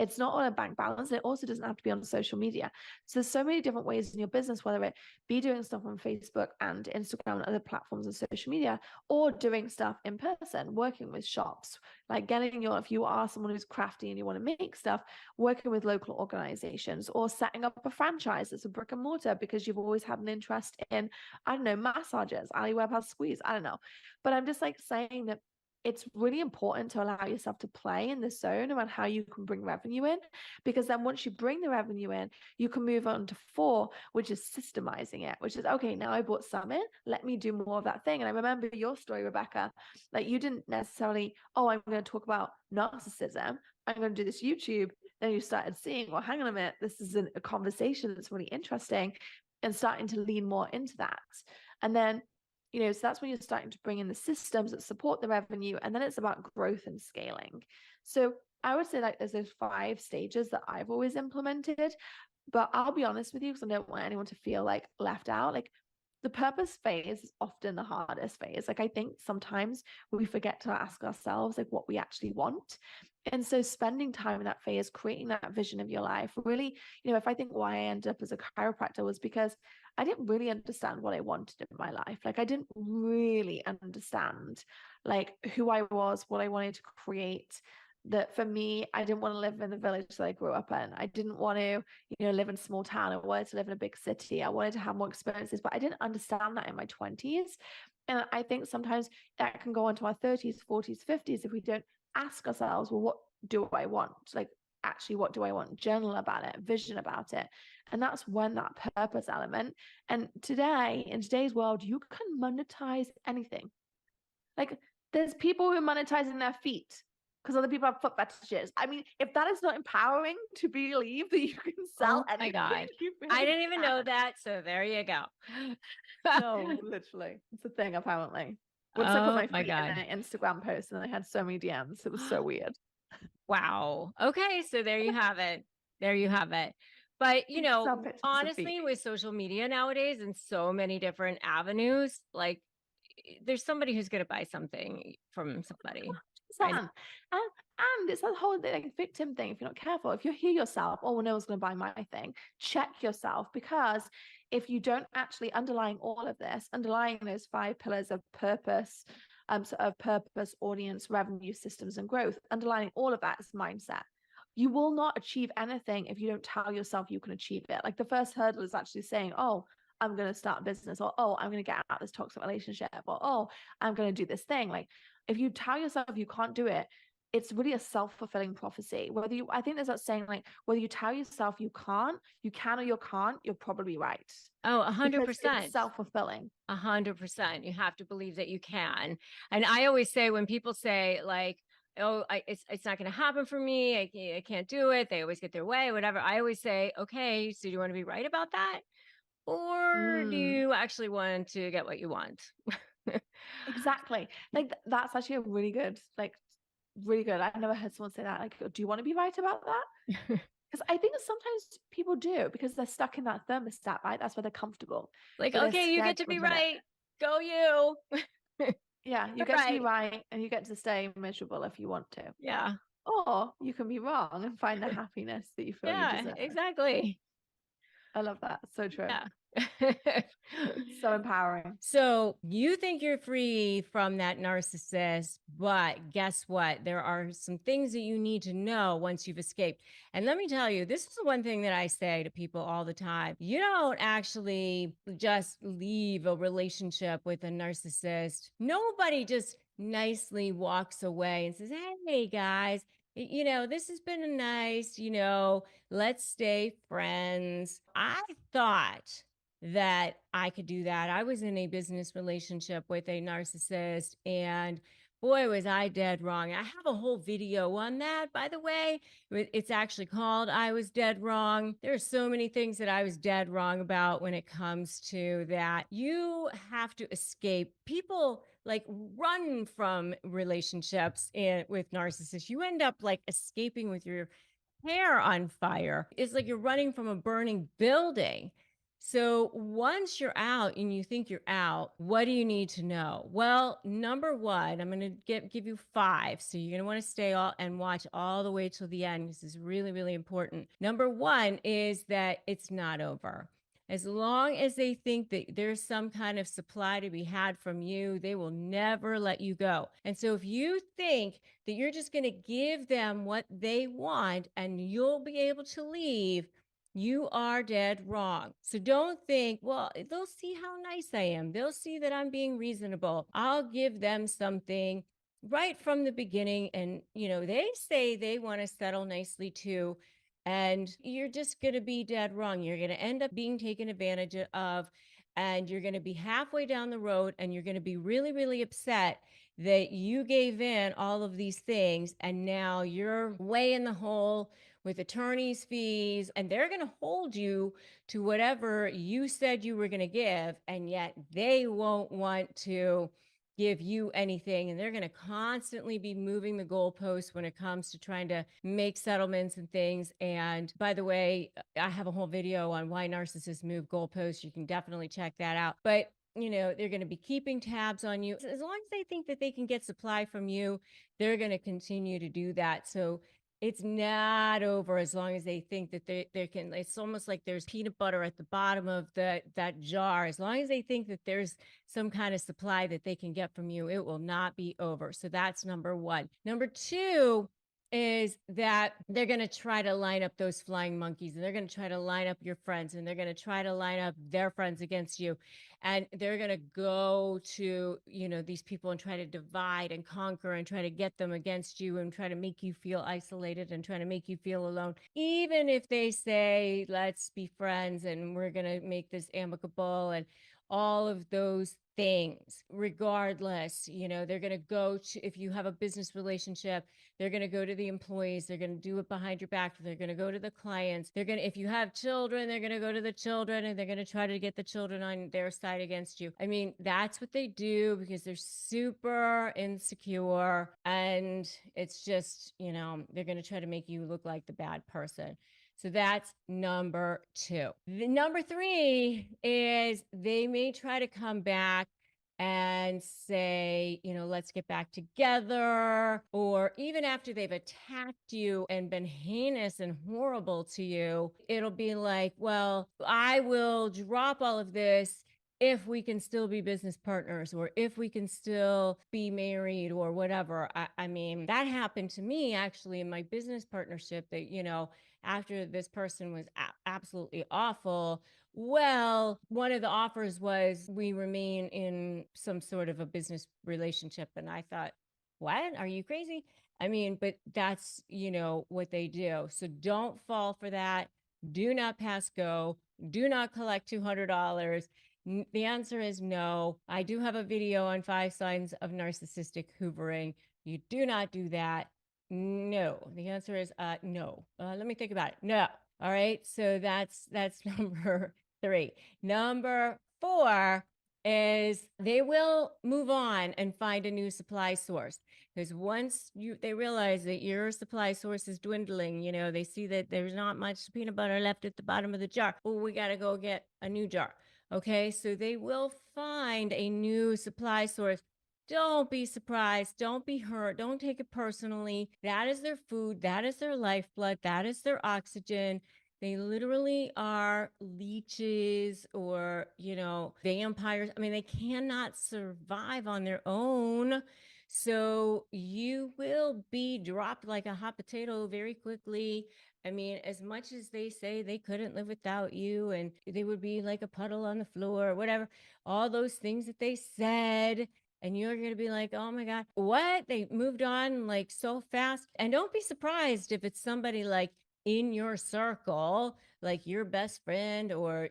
It's not on a bank balance. It also doesn't have to be on social media. So there's so many different ways in your business, whether it be doing stuff on Facebook and Instagram and other platforms of social media, or doing stuff in person, working with shops, like getting if you are someone who's crafty and you want to make stuff, working with local organizations, or setting up a franchise that's a brick and mortar because you've always had an interest in, I don't know, massages, Ali Webb has Squeeze, I don't know. But I'm just like saying that it's really important to allow yourself to play in the zone around how you can bring revenue in, because then once you bring the revenue in, you can move on to 4, which is systemizing it, which is, okay, now I bought Summit, let me do more of that thing. And I remember your story, Rebecca, like you didn't necessarily, oh, I'm going to talk about narcissism, I'm going to do this YouTube. Then you started seeing, well, hang on a minute, this is a conversation that's really interesting, and starting to lean more into that. And then so that's when you're starting to bring in the systems that support the revenue. And then it's about growth and scaling. So I would say like there's those 5 stages that I've always implemented, but I'll be honest with you, because I don't want anyone to feel like left out. Like the purpose phase is often the hardest phase. Like I think sometimes we forget to ask ourselves like what we actually want. And so spending time in that phase, creating that vision of your life, really, if I think why I ended up as a chiropractor was because I didn't really understand what I wanted in my life. Like I didn't really understand like who I was, what I wanted to create. That for me, I didn't want to live in the village that I grew up in. I didn't want to, live in a small town. I wanted to live in a big city. I wanted to have more experiences, but I didn't understand that in my 20s. And I think sometimes that can go into our 30s, 40s, 50s if we don't ask ourselves, well, what do I want? Like, actually, what do I want? Journal about it, vision about it. And that's when that purpose element. And today, in today's world, you can monetize anything. Like There's people who are monetizing their feet because other people have foot fetishes. I mean, if that is not empowering to believe that you can sell Oh my anything, God. you I really didn't even know can. that. So there you go. No, literally. It's a thing, apparently. Once I put Oh my my feet in God. an Instagram post and I had so many DMs. It was so weird. Wow. Okay. So there you have it. There you have it. But, you Sell know, pictures of feet. honestly, with social media nowadays and so many different avenues, like there's somebody who's going to buy something from somebody. Right? And it's that whole like, victim thing. If you're not careful, if you hear yourself, oh, well, no one's going to buy my thing, check yourself, because if you don't actually underlying all of this, underlying those 5 pillars of purpose, audience, revenue, systems, and growth, underlying all of that is mindset. You will not achieve anything if you don't tell yourself you can achieve it. Like the first hurdle is actually saying, oh, I'm going to start a business, or oh, I'm going to get out of this toxic relationship, or oh, I'm going to do this thing. Like if you tell yourself you can't do it, it's really a self-fulfilling prophecy. I think there's that saying, like, whether you tell yourself you can or you can't, you're probably right. Oh, Because 100%. it's self-fulfilling. 100%. You have to believe that you can. And I always say when people say like, oh, it's not going to happen for me. I can't do it. They always get their way, whatever. I always say, okay, so do you want to be right about that? Or do Mm, you actually want to get what you want? exactly. Like that's actually a really good, really good. I've never heard someone say that. Like, do you want to be right about that? Because I think sometimes people do, because they're stuck in that thermostat, right? That's where they're comfortable. Like, But they're okay, you scared get to to be admit it. right. Go you. Yeah, you You're get to be right. right and you get to stay miserable if you want to. Yeah. Or you can be wrong and find the happiness that you feel you Yeah, deserve. exactly. I love that. So true. Yeah. So empowering. So you think you're free from that narcissist, but guess what? There are some things that you need to know once you've escaped. And let me tell you, this is the one thing that I say to people all the time. You don't actually just leave a relationship with a narcissist. Nobody just nicely walks away and says, hey guys, this has been a nice, let's stay friends. I thought that I could do that. I was in a business relationship with a narcissist, and boy, was I dead wrong. I have a whole video on that, by the way. It's actually called I Was Dead Wrong. There are so many things that I was dead wrong about when it comes to that. You have to escape. People like run from relationships with narcissists. You end up like escaping with your hair on fire. It's like you're running from a burning building. So once you're out and you think you're out, what do you need to know? Well, number one, I'm going to give you 5. So you're going to want to stay all and watch all the way till the end. This is really, really important. Number one is that it's not over. As long as they think that there's some kind of supply to be had from you, they will never let you go. And so if you think that you're just going to give them what they want and you'll be able to leave, you are dead wrong. So don't think, well, they'll see how nice I am. They'll see that I'm being reasonable. I'll give them something right from the beginning. And, they say they want to settle nicely too. And you're just going to be dead wrong. You're going to end up being taken advantage of. And you're going to be halfway down the road and you're going to be really, really upset that you gave in all of these things. And now you're way in the hole with attorney's fees, and they're going to hold you to whatever you said you were going to give, and yet they won't want to give you anything, and they're going to constantly be moving the goalposts when it comes to trying to make settlements and things. And by the way, I have a whole video on why narcissists move goalposts. You can definitely check that out. But they're going to be keeping tabs on you. As long as they think that they can get supply from you, they're going to continue to do that. So it's not over as long as they think that they can. It's almost like there's peanut butter at the bottom of that jar. As long as they think that there's some kind of supply that they can get from you, it will not be over. So that's number one. Number two is that they're going to try to line up those flying monkeys, and they're going to try to line up your friends, and they're going to try to line up their friends against you. And they're going to go to, these people and try to divide and conquer and try to get them against you and try to make you feel isolated and try to make you feel alone. Even if they say, let's be friends and we're going to make this amicable and all of those things regardless. They're going to go to, if you have a business relationship, they're going to go to the employees, they're going to do it behind your back, they're going to go to the clients, they're going to, if you have children, they're going to go to the children and they're going to try to get the children on their side against you. I mean, that's what they do because they're super insecure, and it's just, they're going to try to make you look like the bad person. So that's number 2. The number 3 is they may try to come back and say, let's get back together. Or even after they've attacked you and been heinous and horrible to you, it'll be like, well, I will drop all of this if we can still be business partners, or if we can still be married, or whatever. I mean, that happened to me actually in my business partnership, that, after this person was absolutely awful, well, one of the offers was we remain in some sort of a business relationship. And I thought, what? Are you crazy? I mean, but that's, what they do. So don't fall for that. Do not pass go. Do not collect $200. The answer is no. I do have a video on 5 signs of narcissistic hoovering. You do not do that. No. The answer is no. Let me think about it. No. All right. So that's number 3. Number 4 is they will move on and find a new supply source, because once they realize that your supply source is dwindling, they see that there's not much peanut butter left at the bottom of the jar. Oh, we got to go get a new jar. Okay. So they will find a new supply source. Don't be surprised. Don't be hurt. Don't take it personally. That is their food. That is their lifeblood. That is their oxygen. They literally are leeches or, vampires. I mean, they cannot survive on their own. So you will be dropped like a hot potato very quickly. I mean, as much as they say they couldn't live without you and they would be like a puddle on the floor or whatever, all those things that they said, and you're going to be like, oh my God, what? They moved on like so fast. And don't be surprised if it's somebody like in your circle, like your best friend, or,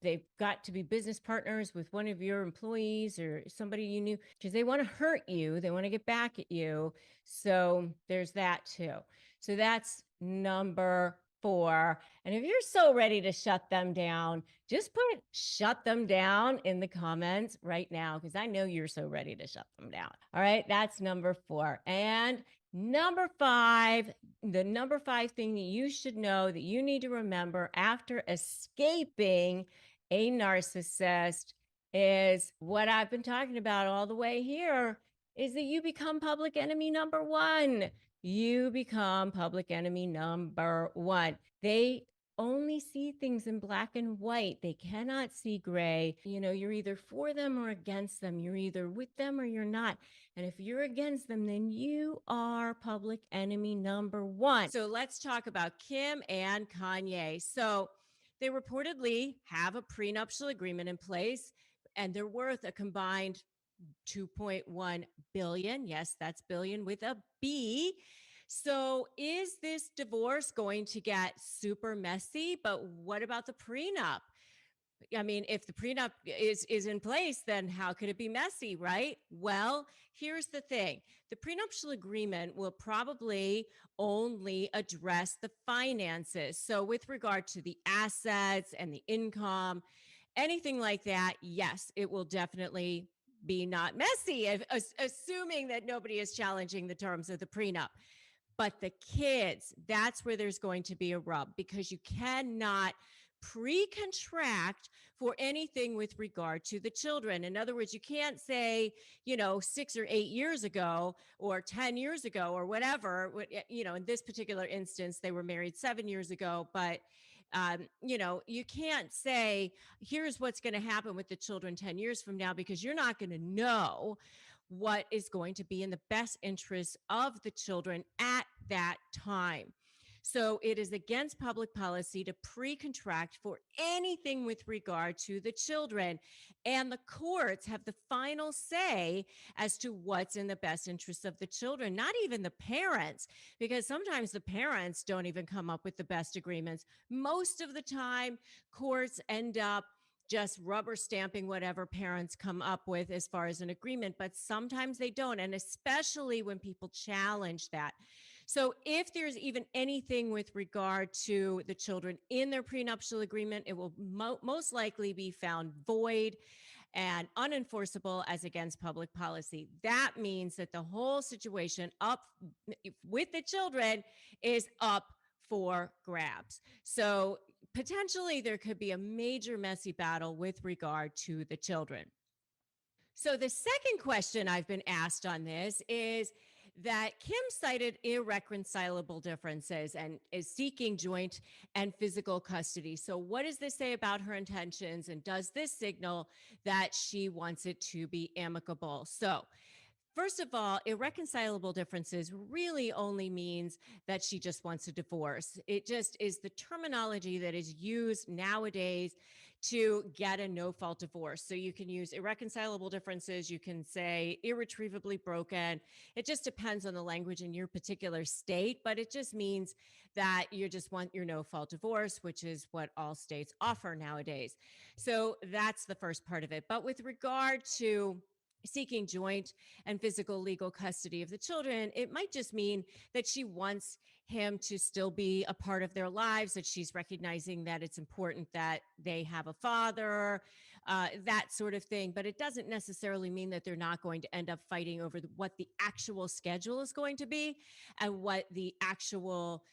they've got to be business partners with one of your employees or somebody you knew, because they want to hurt you. They want to get back at you. So there's that too. So that's number 4. And if you're so ready to shut them down, just put shut them down in the comments right now, because I know you're so ready to shut them down. All right. That's number 4. And number 5, the number 5 thing that you should know that you need to remember after escaping a narcissist is what I've been talking about all the way here, is that you become public enemy number 1. You become public enemy number 1. They only see things in black and white. They cannot see gray. You're either for them or against them. You're either with them or you're not. And if you're against them, then you are public enemy number 1. So let's talk about Kim and Kanye. So they reportedly have a prenuptial agreement in place, and they're worth a combined $2.1 billion. Yes, that's billion with a B. So is this divorce going to get super messy? But what about the prenup? I mean, if the prenup is in place, then how could it be messy, right? Well, here's the thing. The prenuptial agreement will probably only address the finances. So with regard to the assets and the income, anything like that, yes, it will definitely be not messy, assuming that nobody is challenging the terms of the prenup. But the kids, that's where there's going to be a rub, because you cannot pre-contract for anything with regard to the children. In other words, you can't say, 6 or 8 years ago or 10 years ago or whatever, in this particular instance, they were married 7 years ago, but you can't say, here's what's going to happen with the children 10 years from now, because you're not going to know what is going to be in the best interest of the children at that time. So it is against public policy to pre-contract for anything with regard to the children. And the courts have the final say as to what's in the best interest of the children, not even the parents, because sometimes the parents don't even come up with the best agreements. Most of the time, courts end up just rubber stamping whatever parents come up with as far as an agreement, but sometimes they don't. And especially when people challenge that. So if there's even anything with regard to the children in their prenuptial agreement, it will most likely be found void and unenforceable as against public policy. That means that the whole situation up with the children is up for grabs. So potentially there could be a major messy battle with regard to the children. So the second question I've been asked on this is that Kim cited irreconcilable differences and is seeking joint and physical custody. So what does this say about her intentions? And does this signal that she wants it to be amicable? So first of all, irreconcilable differences really only means that she just wants a divorce. It just is the terminology that is used nowadays to get a no-fault divorce. So you can use irreconcilable differences, you can say irretrievably broken. It just depends on the language in your particular state, but it just means that you just want your no-fault divorce, which is what all states offer nowadays. So that's the first part of it. But with regard to seeking joint and physical legal custody of the children, it might just mean that she wants him to still be a part of their lives, that she's recognizing that it's important that they have a father, that sort of thing. But it doesn't necessarily mean that they're not going to end up fighting over what the actual schedule is going to be and what the actual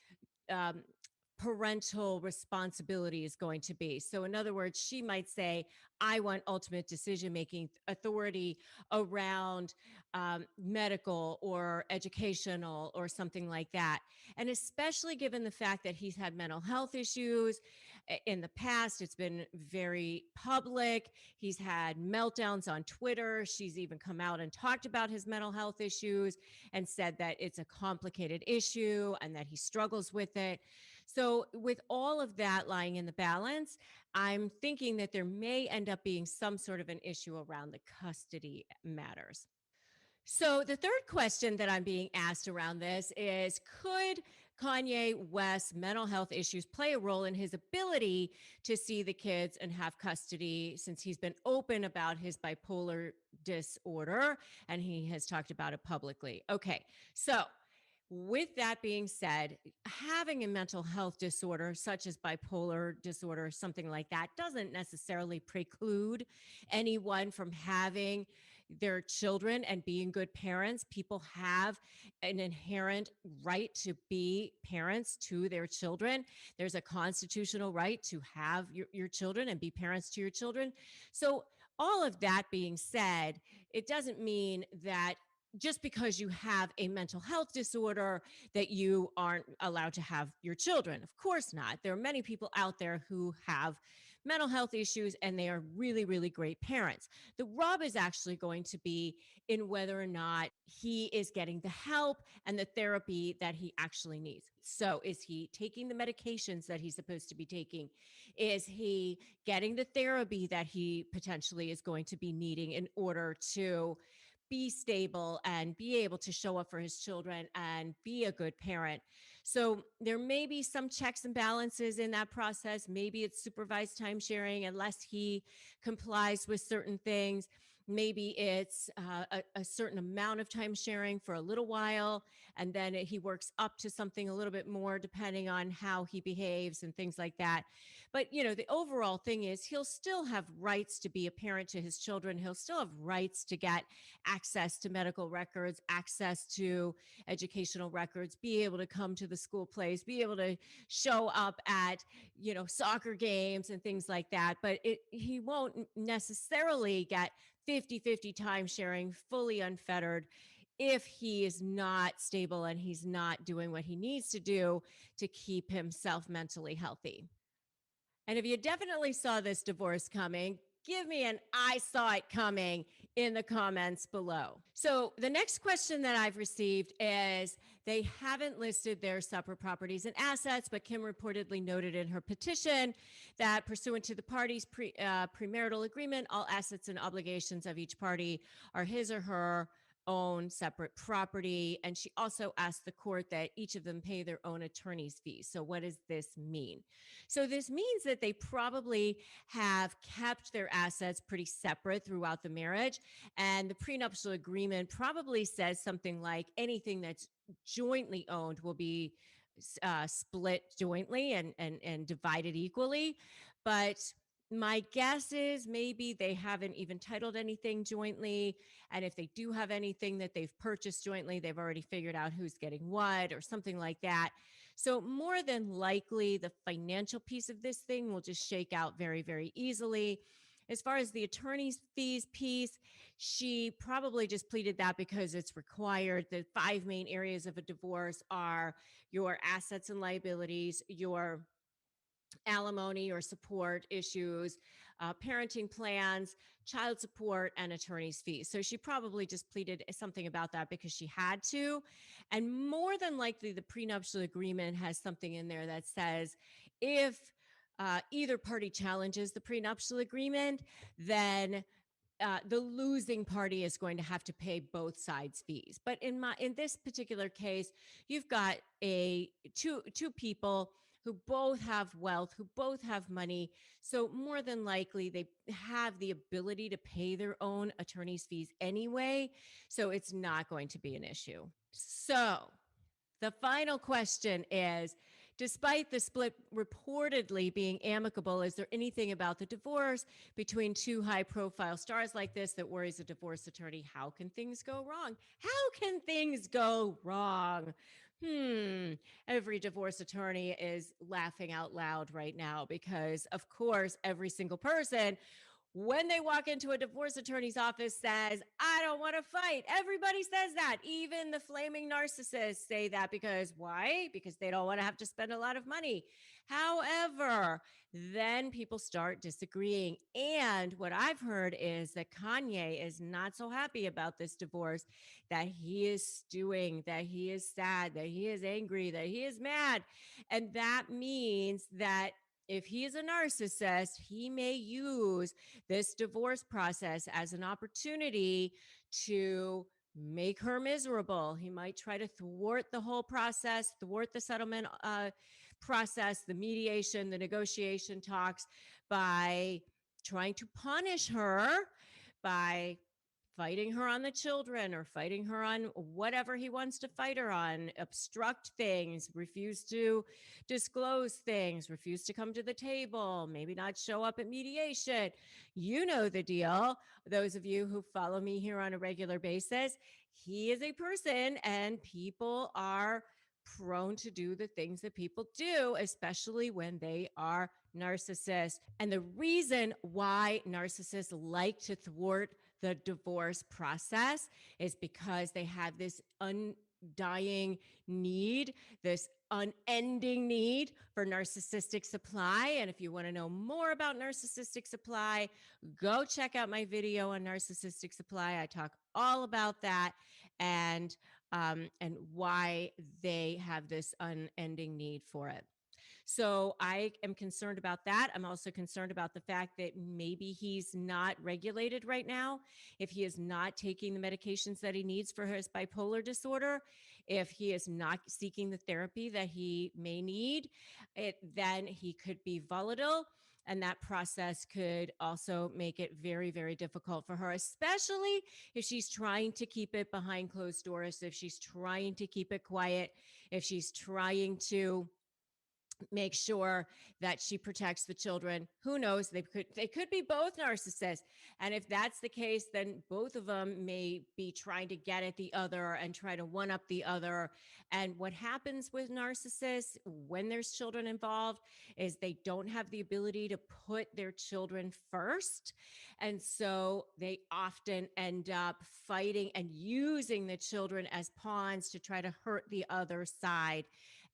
parental responsibility is going to be. So in other words, she might say, I want ultimate decision-making authority around medical or educational or something like that. And especially given the fact that he's had mental health issues in the past, it's been very public. He's had meltdowns on Twitter. She's even come out and talked about his mental health issues and said that it's a complicated issue and that he struggles with it. So with all of that lying in the balance, I'm thinking that there may end up being some sort of an issue around the custody matters. So the third question that I'm being asked around this is, could Kanye West's mental health issues play a role in his ability to see the kids and have custody, since he's been open about his bipolar disorder and he has talked about it publicly? Okay, so with that being said, having a mental health disorder such as bipolar disorder, something like that, doesn't necessarily preclude anyone from having their children and being good parents. People have an inherent right to be parents to their children. There's a constitutional right to have your children and be parents to your children. So all of that being said, it doesn't mean that just because you have a mental health disorder that you aren't allowed to have your children. Of course not. There are many people out there who have mental health issues and they are really, really great parents. The rub is actually going to be in whether or not he is getting the help and the therapy that he actually needs. So is he taking the medications that he's supposed to be taking? Is he getting the therapy that he potentially is going to be needing in order to be stable and be able to show up for his children and be a good parent? So there may be some checks and balances in that process. Maybe it's supervised timesharing unless he complies with certain things. Maybe it's a certain amount of time sharing for a little while, and then he works up to something a little bit more depending on how he behaves and things like that. But, you know, the overall thing is he'll still have rights to be a parent to his children. He'll still have rights to get access to medical records, access to educational records, be able to come to the school plays, be able to show up at, you know, soccer games and things like that. But he won't necessarily get 50-50 time sharing, fully unfettered, if he is not stable and he's not doing what he needs to do to keep himself mentally healthy. And if you definitely saw this divorce coming, give me an I saw it coming in the comments below. So the next question that I've received is, they haven't listed their separate properties and assets, but Kim reportedly noted in her petition that pursuant to the parties' premarital agreement, all assets and obligations of each party are his or her own separate property. And she also asked the court that each of them pay their own attorney's fees. So what does this mean? So this means that they probably have kept their assets pretty separate throughout the marriage. And the prenuptial agreement probably says something like anything that's jointly owned will be split jointly and divided equally. But my guess is maybe they haven't even titled anything jointly. And if they do have anything that they've purchased jointly, they've already figured out who's getting what or something like that. So more than likely, the financial piece of this thing will just shake out very, very easily. As far as the attorney's fees piece, she probably just pleaded that because it's required. The 5 main areas of a divorce are your assets and liabilities, your alimony or support issues, parenting plans, child support, and attorney's fees. So she probably just pleaded something about that because she had to. And more than likely, the prenuptial agreement has something in there that says if either party challenges the prenuptial agreement, then the losing party is going to have to pay both sides fees. But in this particular case, you've got two people who both have wealth, who both have money. So more than likely, they have the ability to pay their own attorney's fees anyway. So it's not going to be an issue. So the final question is, despite the split reportedly being amicable, is there anything about the divorce between two high-profile stars like this that worries a divorce attorney? How can things go wrong? How can things go wrong? Every divorce attorney is laughing out loud right now because, of course, every single person, when they walk into a divorce attorney's office, says, I don't want to fight. Everybody says that. Even the flaming narcissists say that because why? Because they don't want to have to spend a lot of money. However, then people start disagreeing. And what I've heard is that Kanye is not so happy about this divorce, that he is stewing, that he is sad, that he is angry, that he is mad. And that means that if he is a narcissist, he may use this divorce process as an opportunity to make her miserable. He might try to thwart the whole process, thwart the settlement process, the mediation, the negotiation talks by trying to punish her by fighting her on the children or fighting her on whatever he wants to fight her on, obstruct things, refuse to disclose things, refuse to come to the table, maybe not show up at mediation. You know the deal. Those of you who follow me here on a regular basis, he is a person and people are prone to do the things that people do, especially when they are narcissists. And the reason why narcissists like to thwart the divorce process is because they have this undying need, this unending need for narcissistic supply. And if you want to know more about narcissistic supply, go check out my video on narcissistic supply. I talk all about that and why they have this unending need for it. So I am concerned about that. I'm also concerned about the fact that maybe he's not regulated right now. If he is not taking the medications that he needs for his bipolar disorder, if he is not seeking the therapy that he may need, then he could be volatile. And that process could also make it very, very difficult for her, especially if she's trying to keep it behind closed doors, if she's trying to keep it quiet, if she's trying to make sure that she protects the children. Who knows? They could be both narcissists. And if that's the case, then both of them may be trying to get at the other and try to one up the other. And what happens with narcissists when there's children involved is they don't have the ability to put their children first. And so they often end up fighting and using the children as pawns to try to hurt the other side.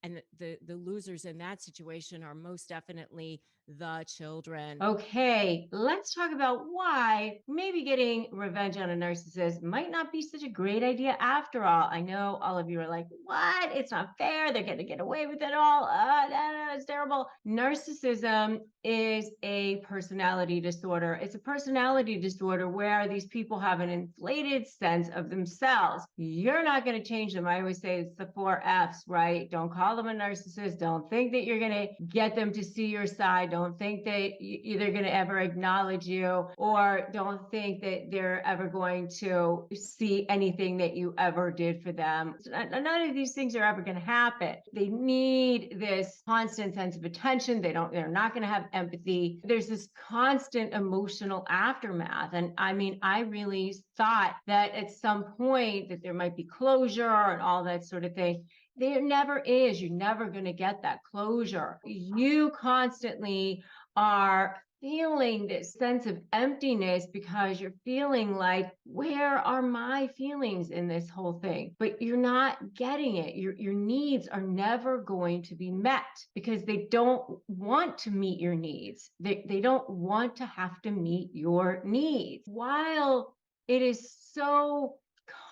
And the losers in that situation are most definitely the children. Okay, let's talk about why maybe getting revenge on a narcissist might not be such a great idea after all. I know all of you are like, what? It's not fair. They're going to get away with it all. No, it's terrible. Narcissism is a personality disorder. It's a personality disorder where these people have an inflated sense of themselves. You're not going to change them. I always say it's the 4 F's, right? Don't call them a narcissist. Don't think that you're going to get them to see your side. Don't think that they're going to ever acknowledge you, or don't think that they're ever going to see anything that you ever did for them. None of these things are ever going to happen. They need this constant sense of attention. They're not going to have empathy. There's this constant emotional aftermath. And I mean, I really thought that at some point that there might be closure and all that sort of thing. There never is. You're never going to get that closure. You constantly are feeling this sense of emptiness because you're feeling like, where are my feelings in this whole thing? But you're not getting it. Your needs are never going to be met because they don't want to meet your needs. They don't want to have to meet your needs. While it is so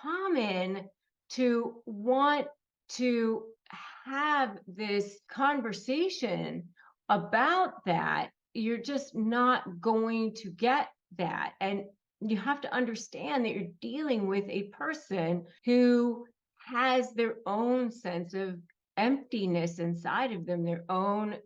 common to want to have this conversation about that, you're just not going to get that. And you have to understand that you're dealing with a person who has their own sense of emptiness inside of them, their own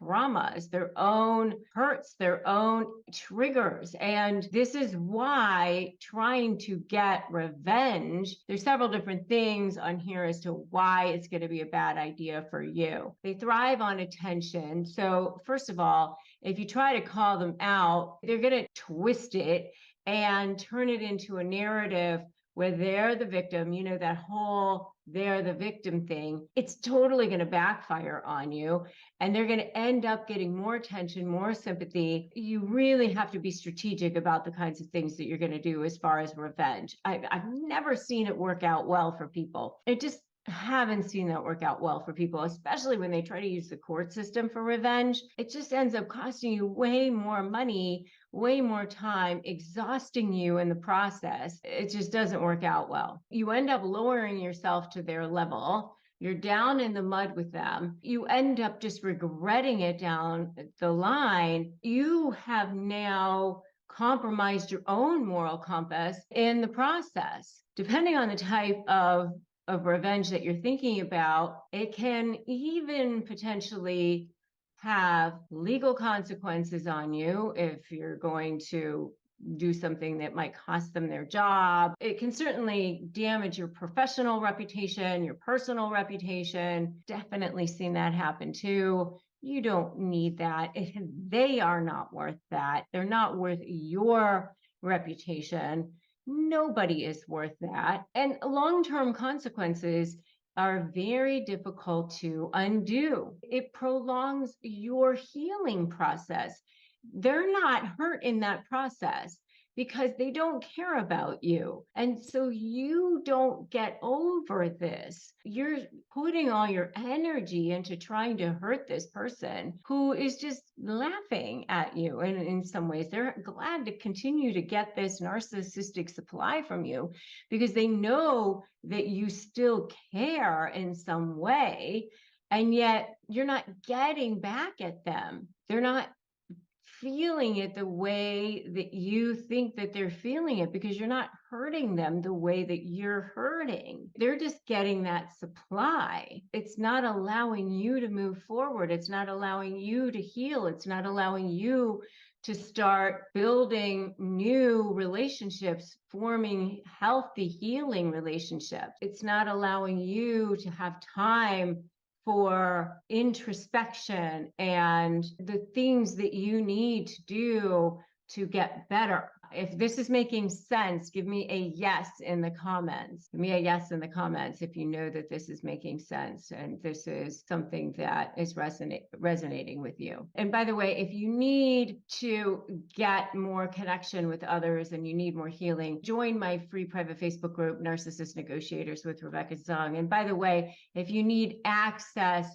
traumas, their own hurts, their own triggers. And this is why trying to get revenge, there's several different things on here as to why it's going to be a bad idea for you. They thrive on attention. So first of all, if you try to call them out, they're going to twist it and turn it into a narrative where they're the victim, you know, that whole they're the victim thing. It's totally going to backfire on you, and they're going to end up getting more attention, more sympathy. You really have to be strategic about the kinds of things that you're going to do as far as revenge. I've never seen it work out well for people. It just haven't seen that work out well for people, especially when they try to use the court system for revenge. It just ends up costing you way more money, way more time, exhausting you in the process. It just doesn't work out well. You end up lowering yourself to their level. You're down in the mud with them. You end up just regretting it down the line. You have now compromised your own moral compass in the process. Depending on the type of revenge that you're thinking about, it can even potentially have legal consequences on you if you're going to do something that might cost them their job. It can certainly damage your professional reputation, your personal reputation. Definitely seen that happen too. You don't need that. They are not worth that. They're not worth your reputation. Nobody is worth that. And long-term consequences are very difficult to undo. It prolongs your healing process. They're not hurt in that process because they don't care about you. And so you don't get over this. You're putting all your energy into trying to hurt this person who is just laughing at you. And in some ways, they're glad to continue to get this narcissistic supply from you because they know that you still care in some way. And yet you're not getting back at them. They're not feeling it the way that you think that they're feeling it because you're not hurting them the way that you're hurting. They're just getting that supply. It's not allowing you to move forward. It's not allowing you to heal. It's not allowing you to start building new relationships, forming healthy, healing relationships. It's not allowing you to have time for introspection and the things that you need to do to get better. If this is making sense, give me a yes in the comments. Give me a yes in the comments if you know that this is making sense and this is something that is resonating with you. And by the way, if you need to get more connection with others and you need more healing, join my free private Facebook group, Narcissist Negotiators with Rebecca Zung. And by the way, if you need access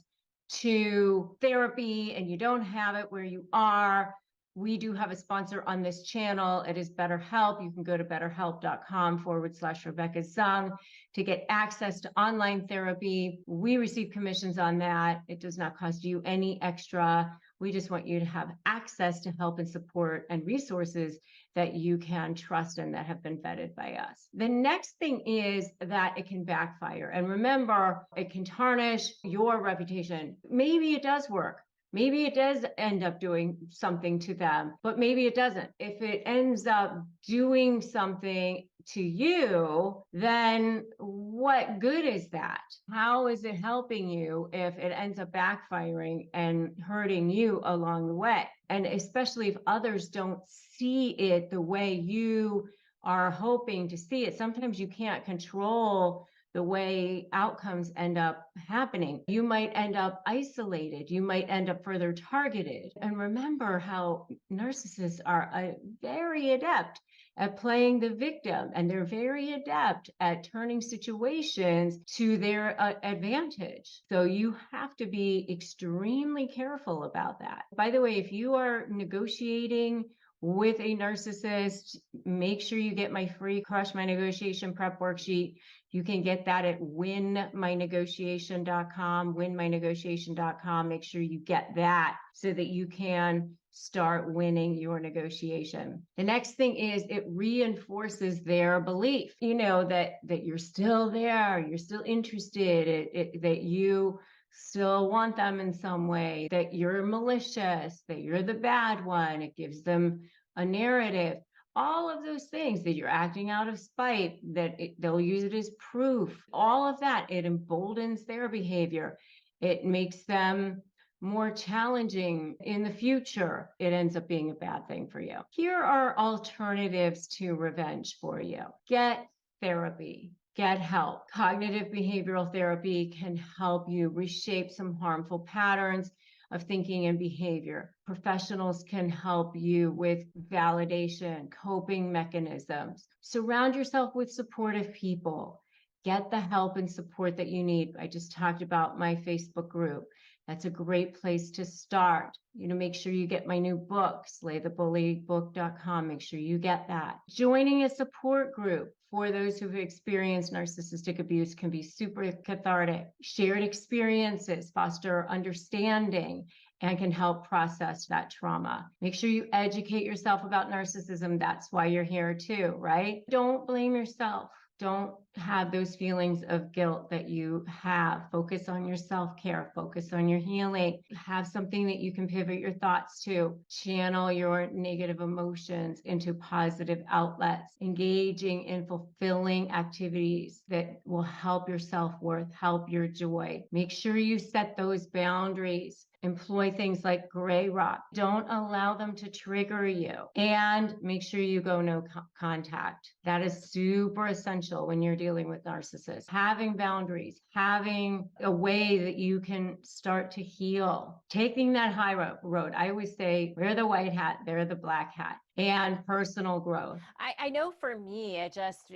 to therapy and you don't have it where you are, we do have a sponsor on this channel. It is BetterHelp. You can go to betterhelp.com/Rebecca Zung to get access to online therapy. We receive commissions on that. It does not cost you any extra. We just want you to have access to help and support and resources that you can trust and that have been vetted by us. The next thing is that it can backfire. And remember, it can tarnish your reputation. Maybe it does work. Maybe it does end up doing something to them, but maybe it doesn't. If it ends up doing something to you, then what good is that? How is it helping you if it ends up backfiring and hurting you along the way? And especially if others don't see it the way you are hoping to see it. Sometimes you can't control the way outcomes end up happening. You might end up isolated. You might end up further targeted. And remember how narcissists are very adept at playing the victim, and they're very adept at turning situations to their advantage. So you have to be extremely careful about that. By the way, if you are negotiating with a narcissist, make sure you get my free Crush My Negotiation prep worksheet. You can get that at winmynegotiation.com, winmynegotiation.com. Make sure you get that so that you can start winning your negotiation. The next thing is it reinforces their belief, that you're still there, you're still interested, that you still want them in some way, that you're malicious, that you're the bad one. It gives them a narrative. All of those things, that you're acting out of spite, that they'll use it as proof. All of that, it emboldens their behavior. It makes them more challenging in the future. It ends up being a bad thing for you. Here are alternatives to revenge for you. Get therapy. Get help. Cognitive behavioral therapy can help you reshape some harmful patterns of thinking and behavior. Professionals can help you with validation, coping mechanisms. Surround yourself with supportive people. Get the help and support that you need. I just talked about my Facebook group. That's a great place to start. Make sure you get my new book, slaythebullybook.com. Make sure you get that. Joining a support group for those who've experienced narcissistic abuse can be super cathartic. Shared experiences foster understanding and can help process that trauma. Make sure you educate yourself about narcissism. That's why you're here too, right? Don't blame yourself. Don't have those feelings of guilt that you have. Focus on your self-care. Focus on your healing. Have something that you can pivot your thoughts to. Channel your negative emotions into positive outlets. Engaging in fulfilling activities that will help your self-worth, help your joy. Make sure you set those boundaries. Employ things like gray rock. Don't allow them to trigger you. And make sure you go no contact. That is super essential when you're dealing with narcissists. Having boundaries, having a way that you can start to heal. Taking that high road. I always say, wear the white hat, they're the black hat. And personal growth. I know for me, it just,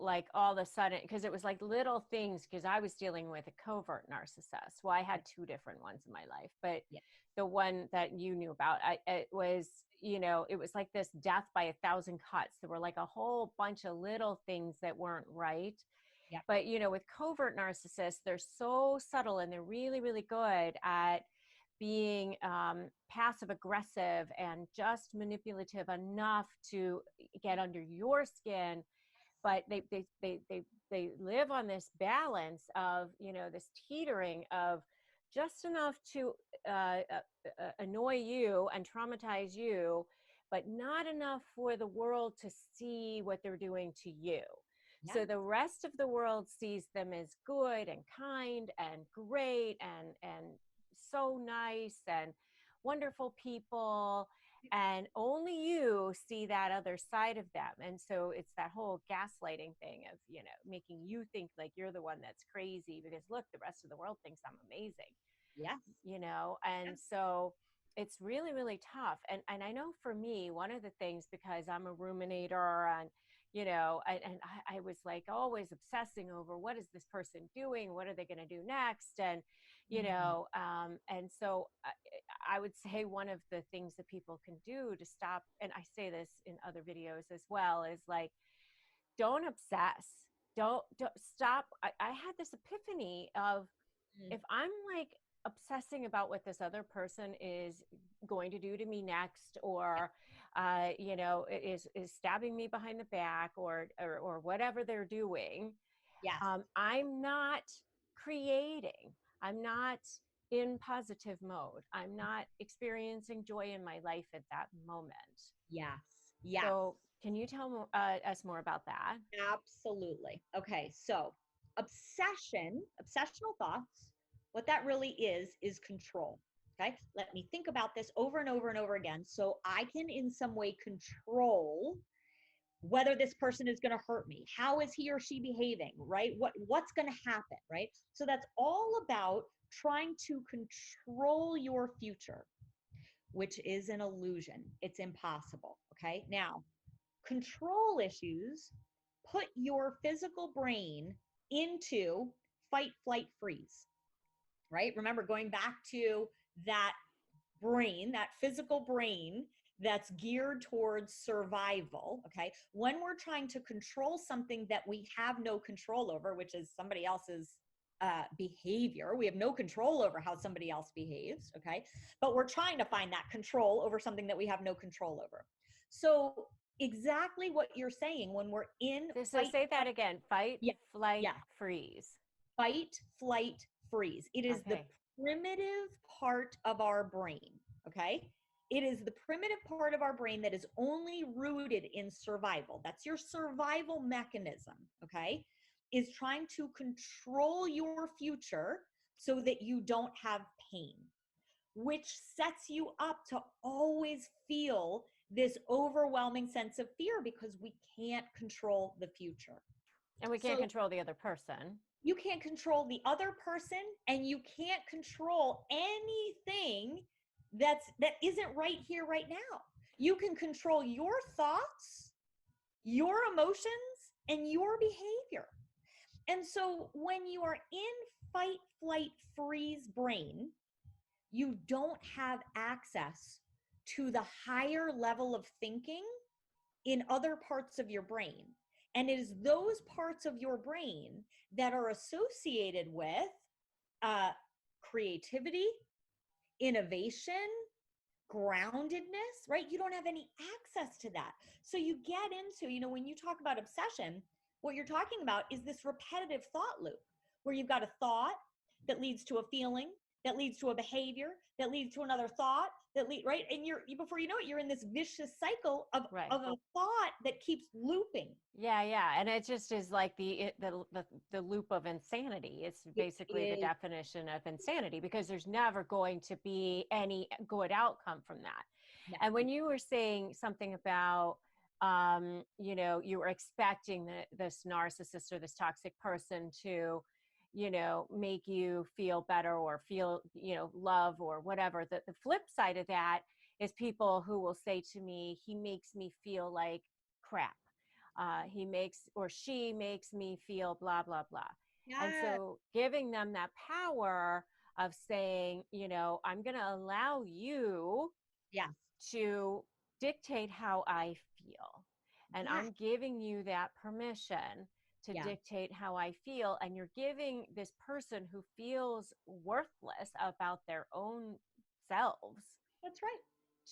like all of a sudden, because it was like little things, because I was dealing with a covert narcissist. Well, I had two different ones in my life, but the one that you knew about, it was like this death by 1,000 cuts. There were like a whole bunch of little things that weren't right. Yeah. But, with covert narcissists, they're so subtle and they're really, really good at being passive aggressive and just manipulative enough to get under your skin, but they live on this balance of this teetering of just enough to annoy you and traumatize you, but not enough for the world to see what they're doing to you. Yeah. So the rest of the world sees them as good and kind and great and so nice and wonderful people, and only you see that other side of them. And so it's that whole gaslighting thing of making you think like you're the one that's crazy because look, the rest of the world thinks I'm amazing. Yes. And so it's really, really tough. And I know for me, one of the things, because I'm a ruminator and I was like always obsessing over what is this person doing? What are they going to do next? And, And so I would say one of the things that people can do to stop, and I say this in other videos as well, is like, don't obsess. Don't stop. I had this epiphany of, if I'm like obsessing about what this other person is going to do to me next, or is stabbing me behind the back, or whatever they're doing, Yes. I'm not creating. I'm not in positive mode. I'm not experiencing joy in my life at that moment. Yes. Yes. So can you tell us more about that? Absolutely. Okay. So obsessional thoughts, what that really is control. Okay. Let me think about this over and over and over again, so I can in some way control whether this person is going to hurt me. How is he or she behaving, right? What's going to happen, right? So that's all about trying to control your future, which is an illusion. It's impossible. Okay. Now, control issues put your physical brain into fight, flight, freeze, right? Remember, going back to that brain, that physical brain that's geared towards survival. Okay. When we're trying to control something that we have no control over, which is somebody else's behavior, we have no control over how somebody else behaves. Okay. But we're trying to find that control over something that we have no control over. So exactly what you're saying, when we're in So say that again. Fight, Yeah, flight, yeah. freeze. Fight, flight, freeze. It is the Okay. primitive part of our brain. Okay. It is the primitive part of our brain that is only rooted in survival. That's your survival mechanism. Okay. Is trying to control your future so that you don't have pain, which sets you up to always feel this overwhelming sense of fear because we can't control the future. And we can't So control the other person. you can't control the other person, and you can't control anything that isn't right here, right now. You can control your thoughts, your emotions, and your behavior. And so when you are in fight, flight, freeze brain, you don't have access to the higher level of thinking in other parts of your brain. And it is those parts of your brain that are associated with creativity, innovation, groundedness, right? You don't have any access to that. So you get into, when you talk about obsession, what you're talking about is this repetitive thought loop where you've got a thought that leads to a feeling, that leads to a behavior, that leads to another thought, right? And before you know it, you're in this vicious cycle of a thought that keeps looping. Yeah. And it just is like the loop of insanity. It's basically the definition of insanity, because there's never going to be any good outcome from that. No. And when you were saying something about, you were expecting this narcissist or this toxic person to, make you feel better or feel, love or whatever. The flip side of that is people who will say to me, he makes me feel like crap. He makes, or she makes me feel blah, blah, blah. Yeah. And so giving them that power of saying, I'm going to allow you to dictate how I feel. And I'm giving you that permission to dictate how I feel. And you're giving this person who feels worthless about their own selves. That's right.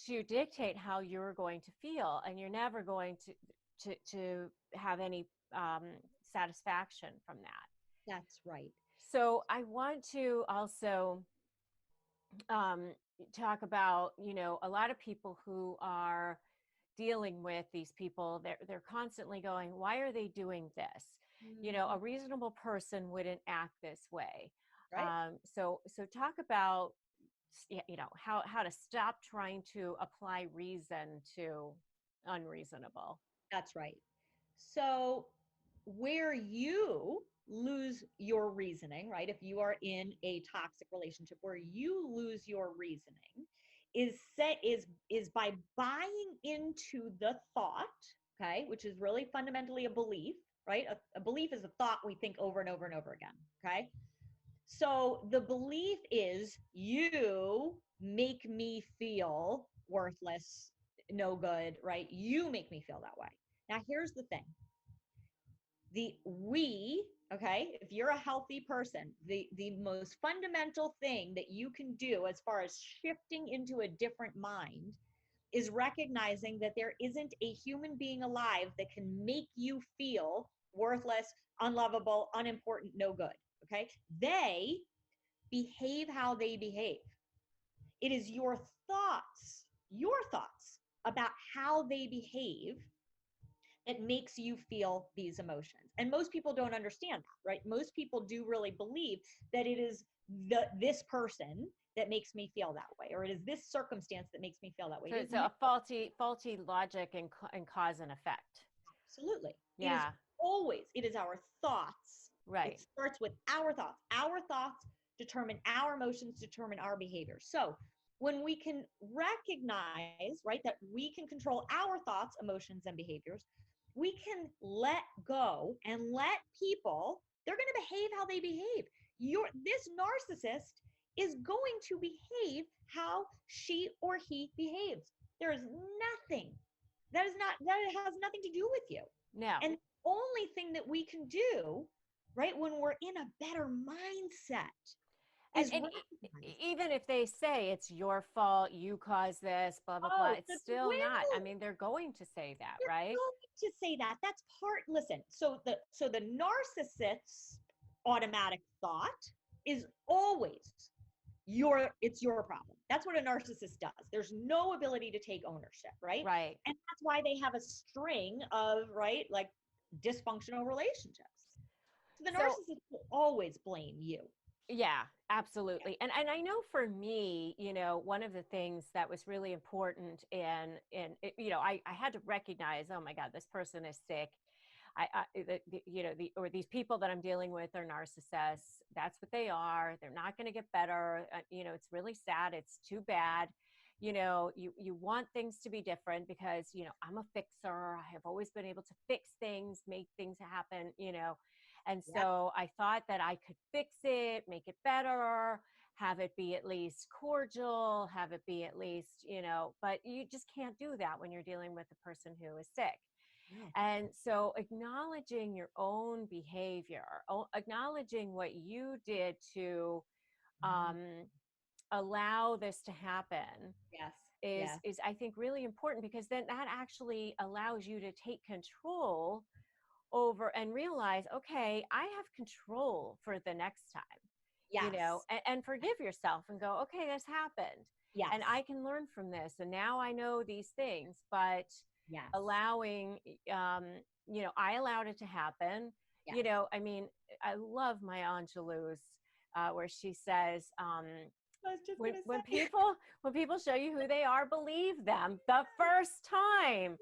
To dictate how you're going to feel. And you're never going to have any satisfaction from that. That's right. So I want to also talk about, a lot of people who are dealing with these people, they're constantly going, why are they doing this? A reasonable person wouldn't act this way. Right. So talk about, how to stop trying to apply reason to unreasonable. That's right. So where you lose your reasoning, right? If you are in a toxic relationship where you lose your reasoning is by buying into the thought, okay, which is really fundamentally a belief, right? A belief is a thought we think over and over and over again, okay? So the belief is you make me feel worthless, no good, right? You make me feel that way. Now, here's the thing. Okay, if you're a healthy person, the most fundamental thing that you can do as far as shifting into a different mind is recognizing that there isn't a human being alive that can make you feel worthless, unlovable, unimportant, no good. Okay, they behave how they behave. It is your thoughts about how they behave that makes you feel these emotions. And most people don't understand that, right? Most people do really believe that it is this person that makes me feel that way, or it is this circumstance that makes me feel that way. So it's a faulty logic and cause and effect. Absolutely. Yeah. It is our thoughts. Right. It starts with our thoughts. Our thoughts determine our emotions, determine our behavior. So when we can recognize, right, that we can control our thoughts, emotions, and behaviors, we can let go and let people, they're going to behave how they behave. This narcissist is going to behave how she or he behaves. There is nothing that has nothing to do with you. No. And the only thing that we can do, right, when we're in a better mindset, and even if they say it's your fault, you caused this, blah, blah, blah, it's still not. I mean, they're going to say that, right? They're going to say that. That's listen, so the narcissist's automatic thought is always it's your problem. That's what a narcissist does. There's no ability to take ownership, right? Right. And that's why they have a string of, right, like dysfunctional relationships. So the narcissist will always blame you. Yeah, absolutely. And I know for me, one of the things that was really important I had to recognize, oh my God, this person is sick. These people that I'm dealing with are narcissists. That's what they are. They're not going to get better. It's really sad. It's too bad. You want things to be different because, I'm a fixer. I have always been able to fix things, make things happen, And so I thought that I could fix it, make it better, have it be at least cordial, have it be at least, but you just can't do that when you're dealing with a person who is sick. And so acknowledging your own behavior, acknowledging what you did to allow this to happen is I think really important, because then that actually allows you to take control over and realize, okay, I have control for the next time, and forgive yourself and go, okay, this happened. Yes. And I can learn from this. And now I know these things, but allowing, I allowed it to happen. I mean, I love Maya Angelou's, where she says, when people show you who they are, believe them the first time.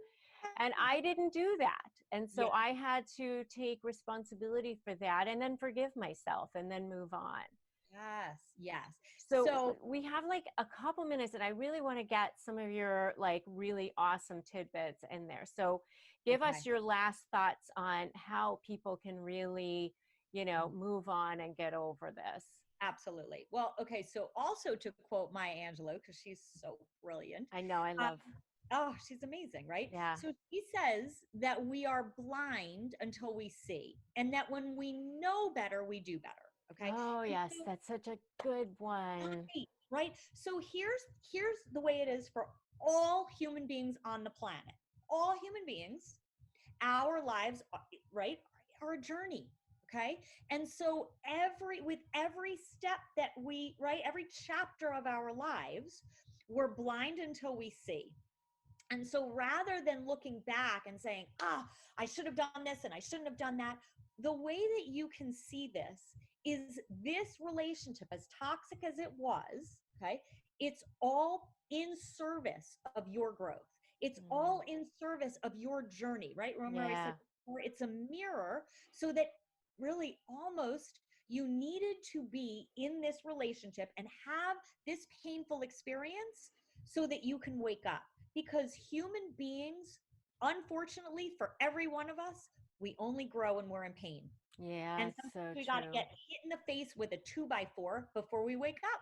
And I didn't do that. And so I had to take responsibility for that and then forgive myself and then move on. Yes. So we have like a couple minutes, and I really want to get some of your like really awesome tidbits in there. So give us your last thoughts on how people can really, move on and get over this. Absolutely. Well, okay. So also to quote Maya Angelou, because she's so brilliant. I know, I love. Oh, she's amazing, right? Yeah. So she says that we are blind until we see, and that when we know better, we do better. Okay. Oh, yes. That's such a good one. Right. So here's the way it is for all human beings on the planet. All human beings, our lives, right, are a journey. Okay. And so with every step that every chapter of our lives, we're blind until we see. And so rather than looking back and saying, I should have done this and I shouldn't have done that, the way that you can see this is this relationship, as toxic as it was, okay, it's all in service of your growth. It's all in service of your journey, right? Remember I said before, it's a mirror, so that really almost you needed to be in this relationship and have this painful experience so that you can wake up. Because human beings, unfortunately for every one of us, we only grow when we're in pain. Yeah, And it's sometimes so we got to true. get hit in the face with a 2x4 before we wake up.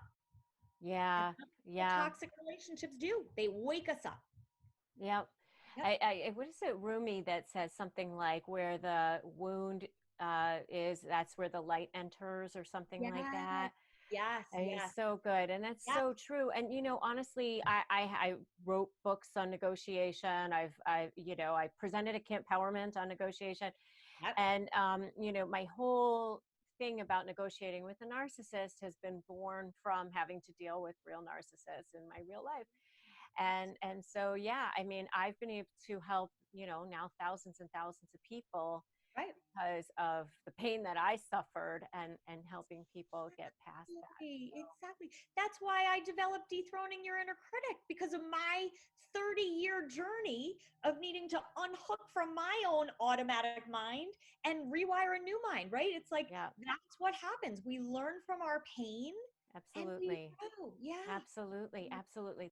And Yeah, that's what yeah, toxic relationships do. They wake us up. yep. Yep. What is it, Rumi, that says something like where the wound is, that's where the light enters, or something like Yes, that. yes, And yes. it's so good. And that's Yep. so true. And, honestly, I wrote books on negotiation. I presented at Camp Empowerment on negotiation. Yep. And, my whole thing about negotiating with a narcissist has been born from having to deal with real narcissists in my real life. And so, yeah, I mean, I've been able to help, now thousands and thousands of people Right. because of the pain that I suffered, and helping people get past that. Exactly. That's why I developed Dethroning Your Inner Critic, because of my 30-year journey of needing to unhook from my own automatic mind and rewire a new mind, right? It's like, Yeah, that's what happens. We learn from our pain and we absolutely. grow. Yeah. Absolutely. Absolutely.